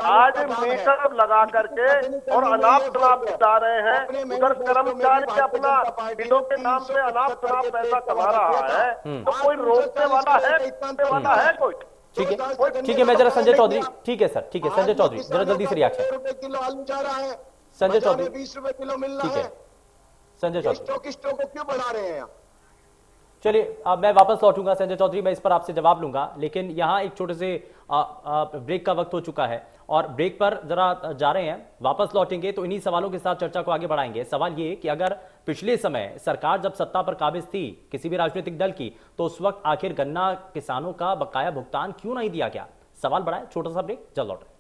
आज मीटर लगा करके और अनाप शनाप बता रहे हैं, उधर कर्मचारी अपना बिलों के नाम पे अनाप शनाप पैसा कमा रहा है, तो कोई रोकने वाला है? रोकने वाला है कोई? ठीक है, मैं जरा संजय चौधरी, ठीक है सर, ठीक है संजय चौधरी, जरा जल्दी से रिएक्शन। किलो आलू जा रहा है, संजय चौधरी 20 रुपए किलो मिल रहा ठीक है, संजय चौधरी स्टॉकिस्टों को क्यों बढ़ा रहे हैं? चलिए, अब मैं वापस लौटूंगा संजय चौधरी, मैं इस पर आपसे जवाब लूंगा, लेकिन यहाँ एक छोटे से ब्रेक का वक्त हो चुका है और ब्रेक पर जरा जा रहे हैं, वापस लौटेंगे तो इन्हीं सवालों के साथ चर्चा को आगे बढ़ाएंगे। सवाल ये कि अगर पिछले समय सरकार जब सत्ता पर काबिज थी किसी भी राजनीतिक दल की, तो उस वक्त आखिर गन्ना किसानों का बकाया भुगतान क्यों नहीं दिया गया? सवाल बढ़ा है, छोटा सा ब्रेक, जल्द लौटे।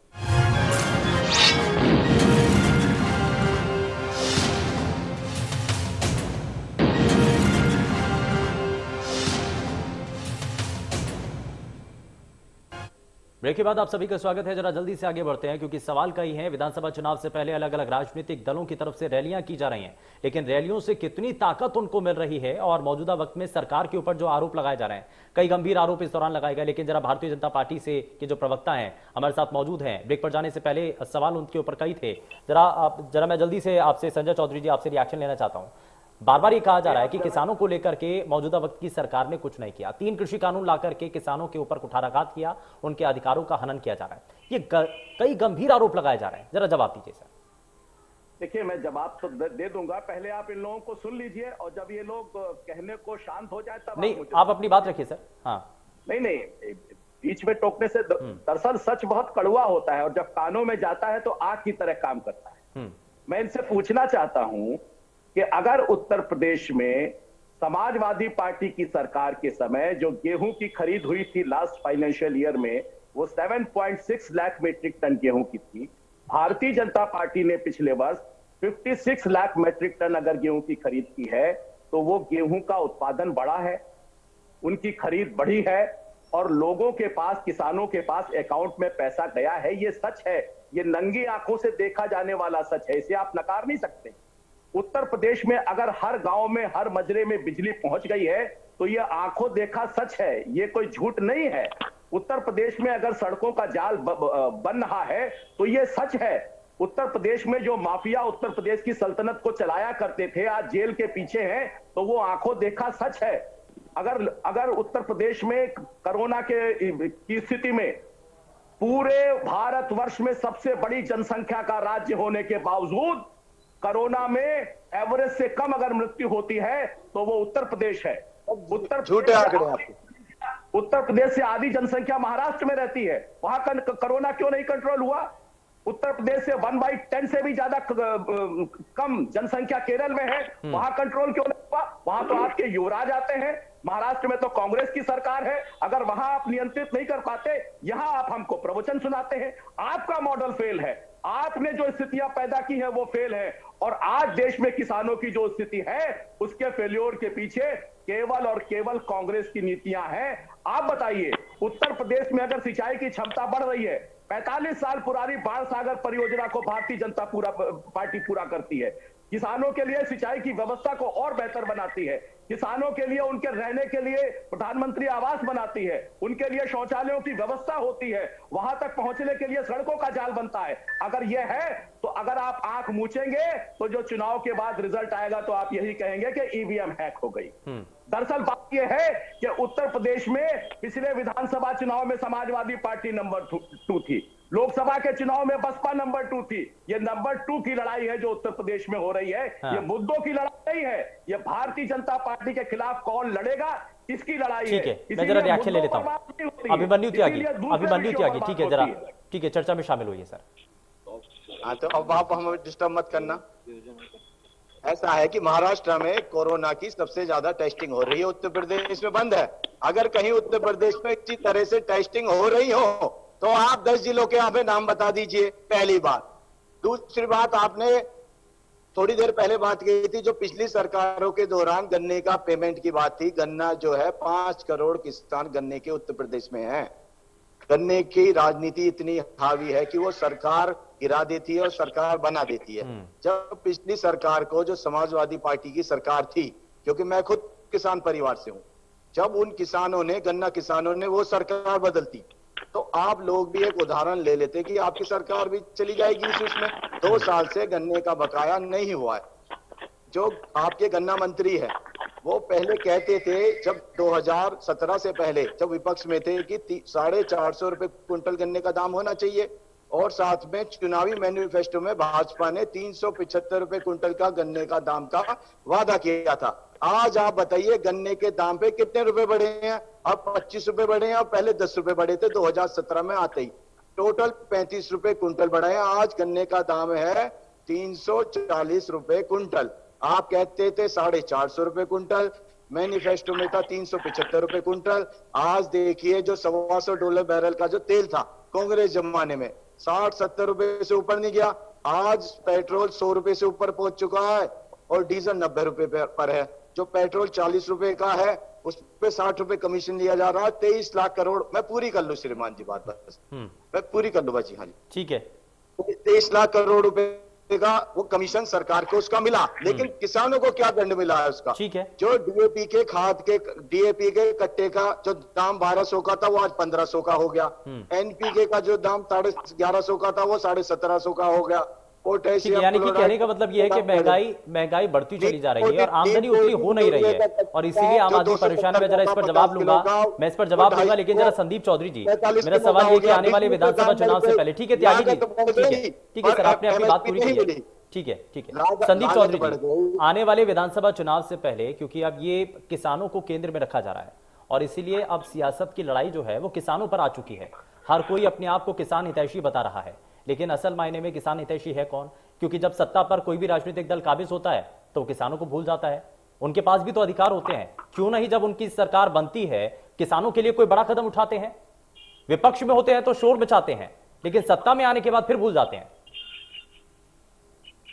ब्रेक के बाद आप सभी का स्वागत है। जरा जल्दी से आगे बढ़ते हैं क्योंकि सवाल कई हैं। विधानसभा चुनाव से पहले अलग अलग राजनीतिक दलों की तरफ से रैलियां की जा रही हैं, लेकिन रैलियों से कितनी ताकत उनको मिल रही है और मौजूदा वक्त में सरकार के ऊपर जो आरोप लगाए जा रहे हैं, कई गंभीर आरोप इस दौरान लगाए गए। लेकिन जरा भारतीय जनता पार्टी से के जो प्रवक्ता हैं हमारे साथ मौजूद हैं, ब्रेक पर जाने से पहले सवाल उनके ऊपर कई थे। जरा मैं जल्दी से आपसे संजय चौधरी जी आपसे रिएक्शन लेना चाहता हूँ। बार बार ये कहा जा रहा है कि किसानों को लेकर के मौजूदा वक्त की सरकार ने कुछ नहीं किया, 3 कृषि कानून लाकर के किसानों के ऊपर कुठाराघात किया, उनके अधिकारों का हनन किया जा रहा है। ये कई गंभीर आरोप लगाए जा रहे हैं, जरा जवाब दीजिए सर। देखिए, मैं जवाब तो दे दूंगा, पहले आप इन लोगों को सुन लीजिए और जब ये लोग कहने को शांत हो जाए तब नहीं, आप अपनी बात रखिए सर। हाँ, नहीं, बीच में टोकने से दरअसल सच बहुत कड़वा होता है और जब कानों में जाता है तो आग की तरह काम करता है। मैं इनसे पूछना चाहता हूं कि अगर उत्तर प्रदेश में समाजवादी पार्टी की सरकार के समय जो गेहूं की खरीद हुई थी लास्ट फाइनेंशियल ईयर में, वो 7.6 लाख मीट्रिक टन गेहूं की थी। भारतीय जनता पार्टी ने पिछले वर्ष 56 लाख मीट्रिक टन अगर गेहूं की खरीद की है, तो वो गेहूं का उत्पादन बढ़ा है, उनकी खरीद बढ़ी है और लोगों के पास, किसानों के पास अकाउंट में पैसा गया है। ये सच है, ये नंगी आंखों से देखा जाने वाला सच है, इसे आप नकार नहीं सकते। उत्तर प्रदेश में अगर हर गांव में, हर मजरे में बिजली पहुंच गई है तो ये आंखों देखा सच है, ये कोई झूठ नहीं है। उत्तर प्रदेश में अगर सड़कों का जाल बन रहा है तो ये सच है। उत्तर प्रदेश में जो माफिया उत्तर प्रदेश की सल्तनत को चलाया करते थे आज जेल के पीछे हैं, तो वो आंखों देखा सच है। अगर उत्तर प्रदेश में कोरोना की स्थिति में पूरे भारतवर्ष में सबसे बड़ी जनसंख्या का राज्य होने के बावजूद कोरोना में एवरेज से कम अगर मृत्यु होती है तो वो उत्तर प्रदेश है। झूठे आंकड़े आपके। उत्तर प्रदेश से आधी जनसंख्या महाराष्ट्र में रहती है, वहां कोरोना क्यों नहीं कंट्रोल हुआ? उत्तर प्रदेश से 1/10 से भी ज्यादा कम जनसंख्या केरल में है, वहां कंट्रोल क्यों नहीं हुआ? वहां तो आपके युवराज आते हैं, महाराष्ट्र में तो कांग्रेस की सरकार है, अगर वहां आप नियंत्रित नहीं कर पाते, यहां आप हमको प्रवचन सुनाते हैं। आपका मॉडल फेल है, आपने जो स्थितियां पैदा की है वो फेल है और आज देश में किसानों की जो स्थिति है उसके फेल्योर के पीछे केवल और केवल कांग्रेस की नीतियां हैं। आप बताइए, उत्तर प्रदेश में अगर सिंचाई की क्षमता बढ़ रही है, 45 साल पुरानी बाण सागर परियोजना को भारतीय जनता पार्टी पूरा करती है, किसानों के लिए सिंचाई की व्यवस्था को और बेहतर बनाती है, किसानों के लिए उनके रहने के लिए प्रधानमंत्री आवास बनाती है, उनके लिए शौचालयों की व्यवस्था होती है, वहां तक पहुंचने के लिए सड़कों का जाल बनता है। अगर यह है तो अगर आप आंख मूचेंगे तो जो चुनाव के बाद रिजल्ट आएगा तो आप यही कहेंगे कि ईवीएम हैक हो गई। दरअसल बात यह है कि उत्तर प्रदेश में पिछले विधानसभा चुनाव में समाजवादी पार्टी नंबर 2 थी, लोकसभा के चुनाव में बसपा नंबर 2 थी। ये नंबर 2 की लड़ाई है जो उत्तर प्रदेश में हो रही है। ये मुद्दों की लड़ाई नहीं है, ये भारतीय जनता पार्टी के खिलाफ कौन लड़ेगा इसकी लड़ाई ठीक है, मैं इसीलिए जरा रिएक्शन ले मुद्दों लेता पर हूँ। बात नहीं होती है। अभिमन्यु त्यागी, इसीलिए दूसरे अभिमन्यु विषयों त्यागी, पर ठीक है, बात जरा होती है। ठीक है, चर्चा में शामिल होइए सर। हाँ, तो अब आप हमें डिस्टर्ब मत करना। ऐसा है कि महाराष्ट्र में कोरोना की सबसे ज्यादा टेस्टिंग हो रही है, उत्तर प्रदेश में बंद है। अगर कहीं उत्तर प्रदेश में इसी तरह से टेस्टिंग हो रही हो तो आप 10 जिलों के यहाँ पे नाम बता दीजिए, पहली बात। दूसरी बात, आपने थोड़ी देर पहले बात की थी जो पिछली सरकारों के दौरान गन्ने का पेमेंट की बात थी। गन्ना जो है 5 करोड़ किसान गन्ने के उत्तर प्रदेश में है। गन्ने की राजनीति इतनी हावी है कि वो सरकार गिरा देती है और सरकार बना देती है। जब पिछली सरकार को, जो समाजवादी पार्टी की सरकार थी, क्योंकि मैं खुद किसान परिवार से हूं, जब उन किसानों ने, गन्ना किसानों ने वो सरकार बदलती तो आप लोग भी एक उदाहरण ले लेते कि आपकी सरकार भी चली जाएगी इस उसमें। 2 साल से गन्ने का बकाया नहीं हुआ है। जो आपके गन्ना मंत्री है वो पहले कहते थे, जब 2017 से पहले जब विपक्ष में थे, कि 450 रुपए क्विंटल गन्ने का दाम होना चाहिए, और साथ में चुनावी मैनिफेस्टो में भाजपा ने 375 रुपए क्विंटल का गन्ने का दाम का वादा किया था। आज आप बताइए गन्ने के दाम पे कितने रुपए बढ़े हैं? अब 25 रुपए बढ़े हैं और पहले 10 रुपए बढ़े थे 2017 में आते ही। टोटल 35 रुपए क्विंटल बढ़े हैं। आज गन्ने का दाम है 340 रुपए क्विंटल। आप कहते थे 450 रुपए क्विंटल, मैनिफेस्टो में था 375 रुपए क्विंटल। आज देखिए जो $125 बैरल का जो तेल था कांग्रेस जमाने में, 60-70 रुपए से ऊपर नहीं गया। आज पेट्रोल 100 रुपए से ऊपर पहुंच चुका है और डीजल 90 रुपए पर है। जो पेट्रोल 40 रुपए का है उस पे 60 रुपए कमीशन लिया जा रहा है। 23 लाख करोड़, मैं पूरी कर लूं श्रीमान जी बात, बस मैं पूरी कर लूं बाजी। हाँ जी, ठीक है। 23 लाख करोड़ रुपए का वो कमीशन सरकार को उसका मिला, लेकिन किसानों को क्या दंड मिला है उसका? ठीक है। जो डीएपी के खाद के, डीएपी के कट्टे का जो दाम 1200 का था वो आज 1500 का हो गया। एनपीके का जो दाम 1150 का था वो 1750 का हो गया। ठीक है, यानी कि कहने का मतलब ये है कि महंगाई बढ़ती चली जा रही है और आमदनी उतनी हो नहीं रही है, और इसीलिए आम आदमी परेशान है। मैं जरा इस पर जवाब लूंगा, लेकिन जरा संदीप चौधरी जी, मेरा सवाल ये कि आने वाले विधानसभा चुनाव से पहले, ठीक है त्यागी जी, ठीक है सर, आपने अपनी बात पूरी की है, ठीक है। संदीप चौधरी जी, आने वाले विधानसभा चुनाव से पहले, क्योंकि अब ये किसानों को केंद्र में रखा जा रहा है और इसीलिए अब सियासत की लड़ाई जो है वो किसानों पर आ चुकी है। हर कोई अपने आप को किसान हितैषी बता रहा है, लेकिन असल मायने में किसान हितैषी है कौन? क्योंकि जब सत्ता पर कोई भी राजनीतिक दल काबिज होता है तो किसानों को भूल जाता है। उनके पास भी तो अधिकार होते हैं, क्यों नहीं जब उनकी सरकार बनती है किसानों के लिए कोई बड़ा कदम उठाते हैं। विपक्ष में होते हैं तो शोर मचाते हैं, लेकिन सत्ता में आने के बाद फिर भूल जाते हैं।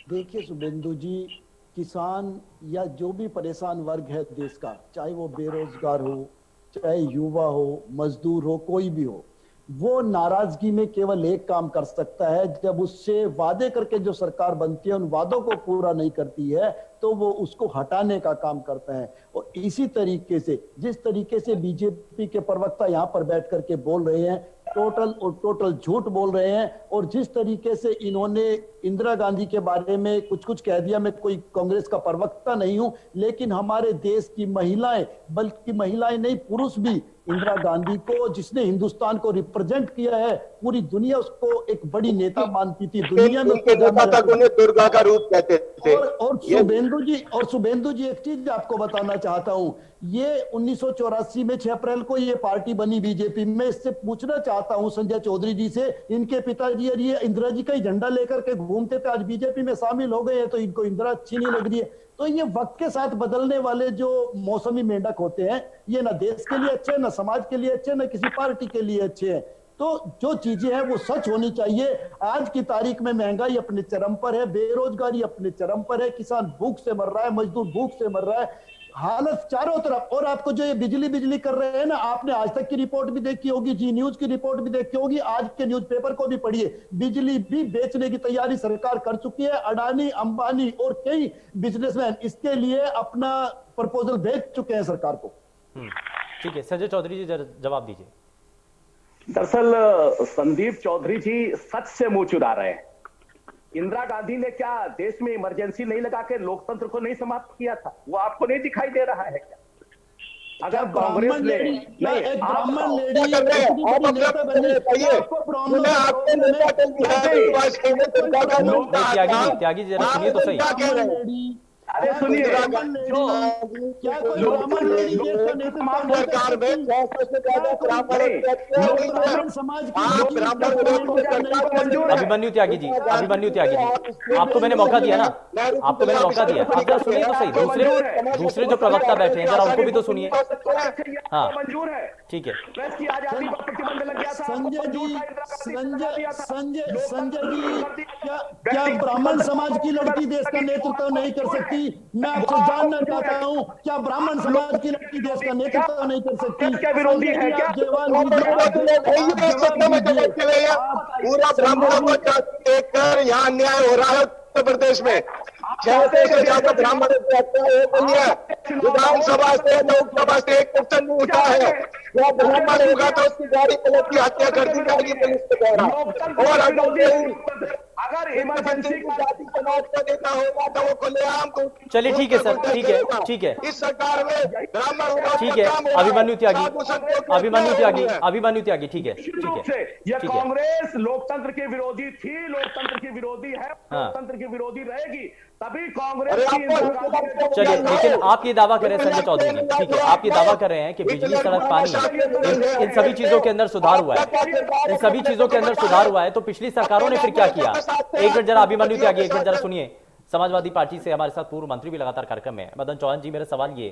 देखिए शुभेंदु जी, किसान या जो भी परेशान वर्ग है देश का, चाहे वो बेरोजगार हो, चाहे युवा हो, मजदूर हो, कोई भी हो, वो नाराजगी में केवल एक काम कर सकता है, जब उससे वादे करके जो सरकार बनती है उन वादों को पूरा नहीं करती है तो वो उसको हटाने का काम करता है। और इसी तरीके से जिस तरीके से बीजेपी के प्रवक्ता यहाँ पर बैठ करके बोल रहे हैं, टोटल झूठ बोल रहे हैं। और जिस तरीके से इन्होंने इंदिरा गांधी के बारे में कुछ कह दिया, मैं कोई कांग्रेस का प्रवक्ता नहीं हूं, लेकिन हमारे देश की महिलाएं, बल्कि महिलाएं नहीं पुरुष भी, इंदिरा गांधी को, जिसने हिंदुस्तान को रिप्रेजेंट किया है, पूरी दुनिया उसको एक बड़ी नेता मानती थी। दुनिया में दुर्गा का रूप कहते थे। और शुभेंदु जी एक चीज आपको बताना चाहता हूं, ये 1984 में 6 अप्रैल को ये पार्टी बनी बीजेपी में। इससे पूछना चाहता हूं संजय चौधरी जी से, इनके पिताजी और ये इंदिरा जी का ही झंडा लेकर के घूमते थे, आज बीजेपी में शामिल हो गए हैं तो इनको इंदिरा अच्छी नहीं लग रही है। तो ये वक्त के साथ बदलने वाले जो मौसमी मेंढक होते हैं, ये ना देश के लिए अच्छे, ना समाज के लिए अच्छे, ना किसी पार्टी के लिए अच्छे हैं। तो जो चीजें हैं वो सच होनी चाहिए। आज की तारीख में महंगाई अपने चरम पर है, बेरोजगारी अपने चरम पर है, किसान भूख से मर रहा है, मजदूर भूख से मर रहा है, हालत चारों तरफ। और आपको जो ये बिजली कर रहे हैं ना, आपने आज तक की रिपोर्ट भी देखी होगी, जी न्यूज की रिपोर्ट भी देखी होगी, आज के न्यूज़पेपर को भी पढ़िए, बिजली भी बेचने की तैयारी सरकार कर चुकी है। अडानी, अंबानी और कई बिजनेसमैन इसके लिए अपना प्रपोजल भेज चुके हैं सरकार को। ठीक है, संजय चौधरी जी जवाब दीजिए। दरअसल संदीप चौधरी जी सच से मुंह चुरा रहे हैं। इंदिरा गांधी ने क्या देश में इमरजेंसी नहीं लगा के लोकतंत्र को नहीं समाप्त किया था? वो आपको नहीं दिखाई दे रहा है क्या? अगर कांग्रेस ने त्यागी जी जरा सुनिए तो सही। अरे सुनिए, क्या कोई ब्राह्मण लेडी देश का नेतृत्व नहीं कर सरकार में सकती? 600 से ज्यादा ब्राह्मण समाज की लड़की देश का नेतृत्व नहीं कर सकती? अभिमन्यु त्यागी जी, अभिमन्यु त्यागी जी, आपको मैंने मौका दिया ना, आपको मैंने मौका दिया, आप जरा सुनिए तो सही। दूसरे जो प्रवक्ता बैठे हैं जरा उनको भी तो सुनिए। हाँ मंजूर है, ठीक है। प्रेस की आजादी पर प्रतिबंध लग गया था। संजय जी, संजय जी, क्या ब्राह्मण समाज की लड़की देश का नेतृत्व नहीं कर सकती? मैं आपसे जानना चाहता हूँ, क्या ब्राह्मण समाज की लड़की देश का नेतृत्व नहीं कर सकती? क्या विरोधी है क्या? पूरा ब्राह्मणों को देखकर यहाँ अन्याय हो रहा है उत्तर प्रदेश में। 600 से ज्यादा ब्राह्मण की हत्या हो गई है। विधानसभा से, लोकसभा से एक क्वेश्चन नहीं उठा है। क्या ब्राह्मण होगा तो उसकी गाड़ी पलट की हत्या कर दी जाएगी पुलिस के द्वारा। और अगर इमरजेंसी को जाति समाज का नेता होगा तो वो खुलेआम को। चलिए ठीक है सर, ठीक है, ठीक है, इस सरकार में ब्राह्मण ठीक है। अभिमन्यु त्यागी, अभिमन्यु त्यागी, अभिमन्यु त्यागी, ठीक है, ठीक है, यह ठीक है। कांग्रेस लोकतंत्र की विरोधी थी, लोकतंत्र की विरोधी है, लोकतंत्र की विरोधी रहेगी। तभी कांग्रेस की। चलिए, लेकिन आप ये दावा कर रहे हैं संजय चौधरी जी, ठीक है, आप ये दावा कर रहे हैं कि बिजली, सड़क, पानी, इन सभी चीजों के अंदर सुधार हुआ है, इन सभी चीजों के अंदर सुधार हुआ है, तो पिछली सरकारों ने फिर क्या किया? एक मिनट जरा अभिमन्यु त्यागी, एक मिनट जरा सुनिए। समाजवादी पार्टी से हमारे साथ पूर्व मंत्री भी लगातार कार्यक्रम में मदन चौहान जी, मेरा सवाल ये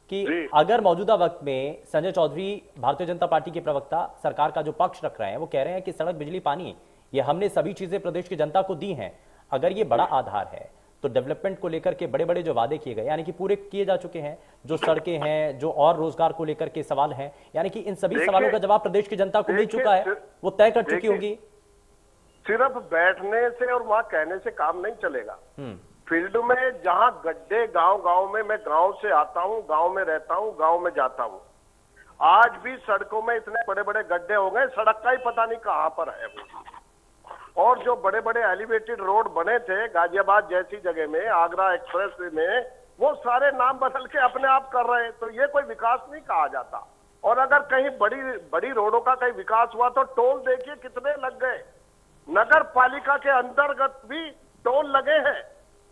कि अगर मौजूदा वक्त में संजय चौधरी भारतीय जनता पार्टी के प्रवक्ता सरकार का जो पक्ष रख रहे हैं, वो कह रहे हैं कि सड़क, बिजली, पानी, ये हमने सभी चीजें प्रदेश की जनता को दी हैं, अगर ये बड़ा आधार है तो डेवलपमेंट को लेकर के बड़े बड़े जो वादे किए गए यानी कि पूरे किए जा चुके हैं, जो सड़कें हैं, जो और रोजगार को लेकर के सवाल हैं, यानी कि इन सभी सवालों का जवाब प्रदेश की जनता को मिल चुका है, वो तय कर चुकी होगी। सिर्फ बैठने से और वहां कहने से काम नहीं चलेगा। फील्ड में जहां गड्ढे, गांव में, मैं गांव से आता हूं, गांव में रहता हूं, गांव में जाता हूं, आज भी सड़कों में इतने बड़े बड़े गड्ढे हो गए, सड़क का ही पता नहीं कहां पर है वो। और जो बड़े बड़े एलिवेटेड रोड बने थे गाजियाबाद जैसी जगह में, आगरा एक्सप्रेस में, वो सारे नाम बदल के अपने आप कर रहे हैं, तो ये कोई विकास नहीं कहा जाता। और अगर कहीं बड़ी रोडों का कहीं विकास हुआ तो टोल देखिए कितने लग गए, नगर पालिका के अंतर्गत भी टोल लगे हैं।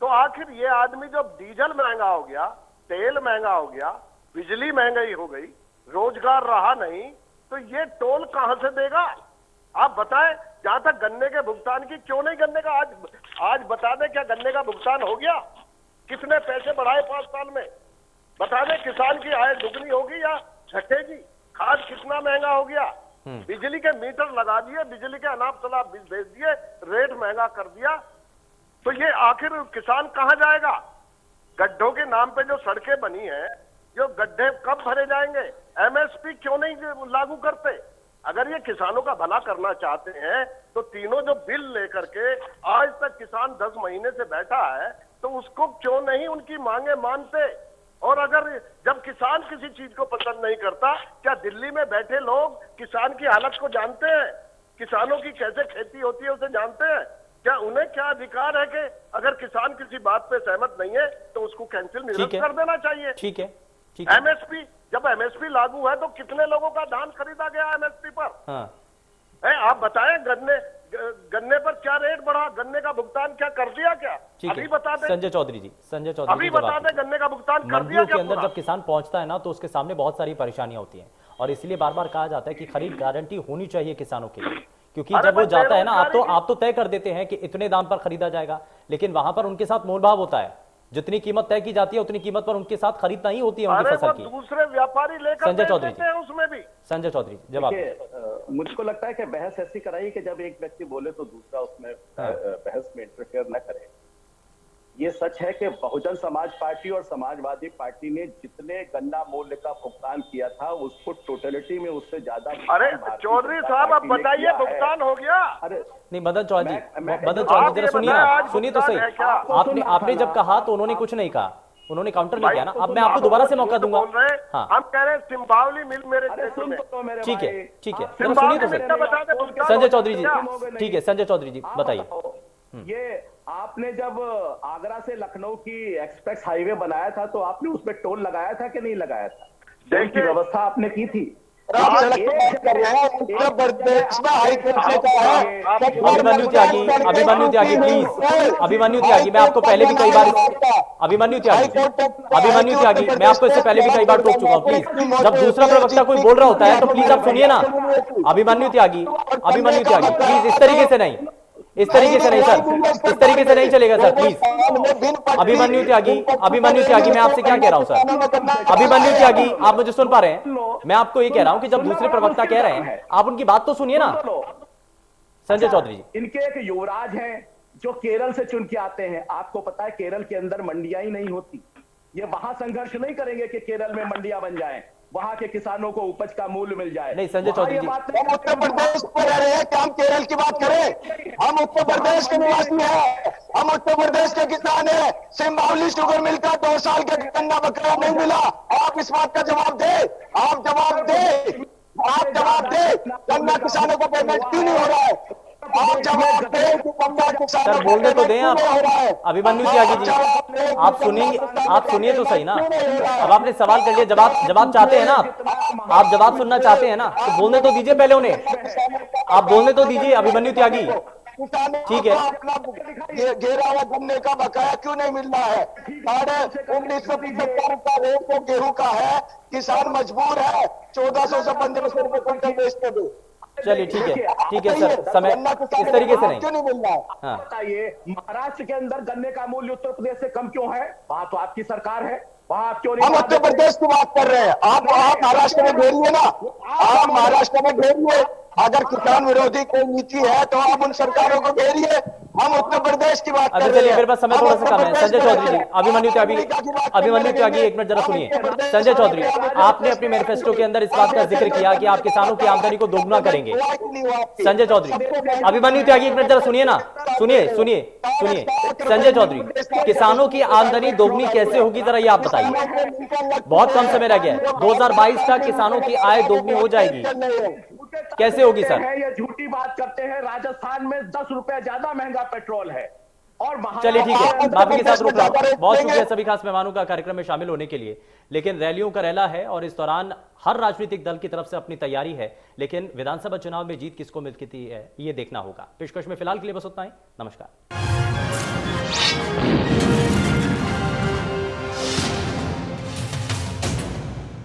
तो आखिर ये आदमी जो डीजल महंगा हो गया, तेल महंगा हो गया, बिजली महंगाई हो गई, रोजगार रहा नहीं, तो ये टोल कहां से देगा? आप बताएं। जहां तक गन्ने के भुगतान की, क्यों नहीं गन्ने का आज बता दें, क्या गन्ने का भुगतान हो गया? किसने पैसे बढ़ाए 5 साल में? बता दें, किसान की आय दुगनी होगी या घटेगी? खाद कितना महंगा हो गया? बिजली के मीटर लगा दिए, बिजली के अनाप शनाप बिल भेज दिए, रेट महंगा कर दिया, तो ये आखिर किसान कहां जाएगा? गड्ढों के नाम पे जो सड़कें बनी है, जो गड्ढे कब भरे जाएंगे? एमएसपी क्यों नहीं लागू करते? अगर ये किसानों का भला करना चाहते हैं तो तीनों जो बिल लेकर के आज तक किसान 10 महीने से बैठा है, तो उसको क्यों नहीं उनकी मांगे मानते? और अगर जब किसान किसी चीज को पसंद नहीं करता, क्या दिल्ली में बैठे लोग किसान की हालत को जानते हैं? किसानों की कैसे खेती होती है उसे जानते हैं? क्या उन्हें क्या अधिकार है कि अगर किसान किसी बात पे सहमत नहीं है तो उसको कैंसिल निरस्त कर देना चाहिए? ठीक है। एमएसपी, जब एमएसपी लागू है तो कितने लोगों का धान खरीदा गया एमएसपी पर? आप बताएं, गन्ने पर क्या रेट बढ़ा? गन्ने का भुगतान क्या कर दिया? क्या अभी बता दें संजय चौधरी जी, अभी बता दें, गन्ने का भुगतान कर दिया क्या? के अंदर जब किसान पहुंचता है ना, तो उसके सामने बहुत सारी परेशानियां होती हैं, और इसलिए बार बार कहा जाता है कि खरीद गारंटी होनी चाहिए किसानों के लिए, क्योंकि जब वो जाता है ना, आप तो तय कर देते हैं कि इतने दाम पर खरीदा जाएगा, लेकिन वहां पर उनके साथ मोलभाव होता है, जितनी कीमत तय की जाती है उतनी कीमत पर उनके साथ खरीद नहीं होती है उनकी फसल की। दूसरे व्यापारी लेकर संजय चौधरी जी, उसमें भी संजय चौधरी जवाब। मुझको लगता है कि बहस ऐसी कराई कि जब एक व्यक्ति बोले तो दूसरा उसमें बहस में इंटरफेयर न करे। ये सच है कि बहुजन समाज पार्टी और समाजवादी पार्टी ने जितने गन्ना मूल्य का भुगतान किया था, उसको टोटलिटी में उससे ज्यादा। अरे चौधरी साहब, अब बताइए, भुगतान हो गया? अरे नहीं, मदन चौहान जी जरा सुनिए तो सही। आपने जब कहा तो उन्होंने कुछ नहीं कहा, उन्होंने काउंटर नहीं किया ना। अब मैं आपको दोबारा से मौका दूंगा। हम कह रहे हैं सिंबावली मिल मेरे क्षेत्र में। ठीक है, सुनिए तो सही संजय चौधरी जी। ठीक है संजय चौधरी जी, बताइए। ये आपने जब आगरा से लखनऊ की एक्सप्रेस हाईवे बनाया था, तो आपने उसमें टोल लगाया था कि नहीं लगाया था? टोल की व्यवस्था आपने की थी? आप सड़क की बात कर रहे हैं, उत्तर प्रदेश में हाईकोर्ट ने कहा है। अभिमन्यु त्यागी, अभिमन्यु त्यागी प्लीज, अभिमन्यु त्यागी, मैं आपको पहले भी कई बार, अभिमन्यु त्यागी, अभिमन्यु त्यागी, मैं आपको इससे पहले भी कई बार टोक चुका हूँ। प्लीज, जब दूसरा प्रवक्ता कोई बोल रहा होता है तो प्लीज आप सुनिए ना। अभिमन्यु त्यागी, अभिमन्यु त्यागी प्लीज, इस तरीके से नहीं, इस तरीके से नहीं सर, इस तरीके से नहीं चलेगा सर प्लीज। अभिमन्यु त्यागी, अभिमन्यु त्यागी, मैं आपसे क्या कह रहा हूं सर, अभिमन्यु त्यागी, आप मुझे सुन पा रहे हैं? मैं आपको ये कह रहा हूं कि जब दूसरे प्रवक्ता कह रहे हैं आप उनकी बात तो सुनिए ना। संजय चौधरी जी, इनके एक युवराज हैं जो केरल से चुन के आते हैं। आपको पता है केरल के अंदर मंडियां ही नहीं होती। ये वहां संघर्ष नहीं करेंगे कि केरल में मंडियां बन जाएं, वहां के किसानों को उपज का मूल्य मिल जाए। नहीं संजय चौधरी जी, हम उत्तर प्रदेश में रह रहे हैं, क्या हम केरल की बात करें? हम उत्तर प्रदेश के निवासी हैं, हम उत्तर प्रदेश के किसान हैं। सिंबावली शुगर मिल का 2 साल का गन्ना बकाया नहीं मिला। आप इस बात का जवाब दे, आप जवाब दे, आप जवाब दे, गन्ना किसानों को पेमेंट क्यों नहीं हो रहा है? आप जवाब दे कि गन्ना किसानों सर को बोलने तो पेमेंट दें क्यों आप। नहीं हो रहा है? अभिमन्यु त्यागी जी, आप सुनिए, आप सुनिए तो सही ना। अब आपने सवाल कर लिया, जवाब चाहते हैं ना आप जवाब सुनना चाहते हैं ना, तो बोलने तो दीजिए पहले उन्हें, आप बोलने तो दीजिए अभिमन्यु त्यागी। ठीक है, ये घेरा हुआ गन्ने का बकाया क्यों नहीं मिल रहा है? 1975 का रेट तो गेहूं का है, किसान मजबूर है 1400 से 1500 रुपए क्विंटल बेचते थे। चलिए ठीक है सर, समय इस तरीके से क्यों नहीं मिल रहा है? हाँ। बताइए महाराष्ट्र के अंदर गन्ने का मूल्य उत्तर प्रदेश से कम क्यों है? वहां तो आपकी सरकार है, वहां आप क्यों नहीं? हम उत्तर प्रदेश की बात कर रहे हैं, आप महाराष्ट्र में घेरिए ना, आप महाराष्ट्र में घेरिए। अगर किसान विरोधी कोई नीति है तो आप उन सरकारों को घेरिए। हम उत्तर प्रदेश की बात कर रहे हैं। चलिए मेरे पास समय थोड़ा सा कम है। संजय चौधरी जी, अभिमन्यु त्यागी, अभिमन्यु त्यागी एक मिनट जरा सुनिए। संजय चौधरी, आपने अपने मैनिफेस्टो के अंदर इस बात का जिक्र किया कि आप किसानों की आमदनी को दोगुना करेंगे। संजय चौधरी, अभिमन्यु त्यागी एक मिनट जरा सुनिए ना, सुनिए सुनिए सुनिए। संजय चौधरी, किसानों की आमदनी दोगुनी कैसे होगी जरा ये आप बताइए। बहुत कम समय रह गया है, 2022 तक किसानों की आय दोगुनी हो जाएगी, कैसे होगी सर? ये झूठी बात करते हैं। राजस्थान में 10 रुपए ज्यादा महंगा पेट्रोल है और चलिए ठीक है, माफी के साथ रुक रहा हूं। बहुत शुक्रिया सभी खास मेहमानों का कार्यक्रम में शामिल होने के लिए। लेकिन रैलियों का रैला है और इस दौरान हर राजनीतिक दल की तरफ से अपनी तैयारी है, लेकिन विधानसभा चुनाव में जीत किसको मिलती है ये देखना होगा। पेशकश में फिलहाल के लिए बस उतना ही। नमस्कार।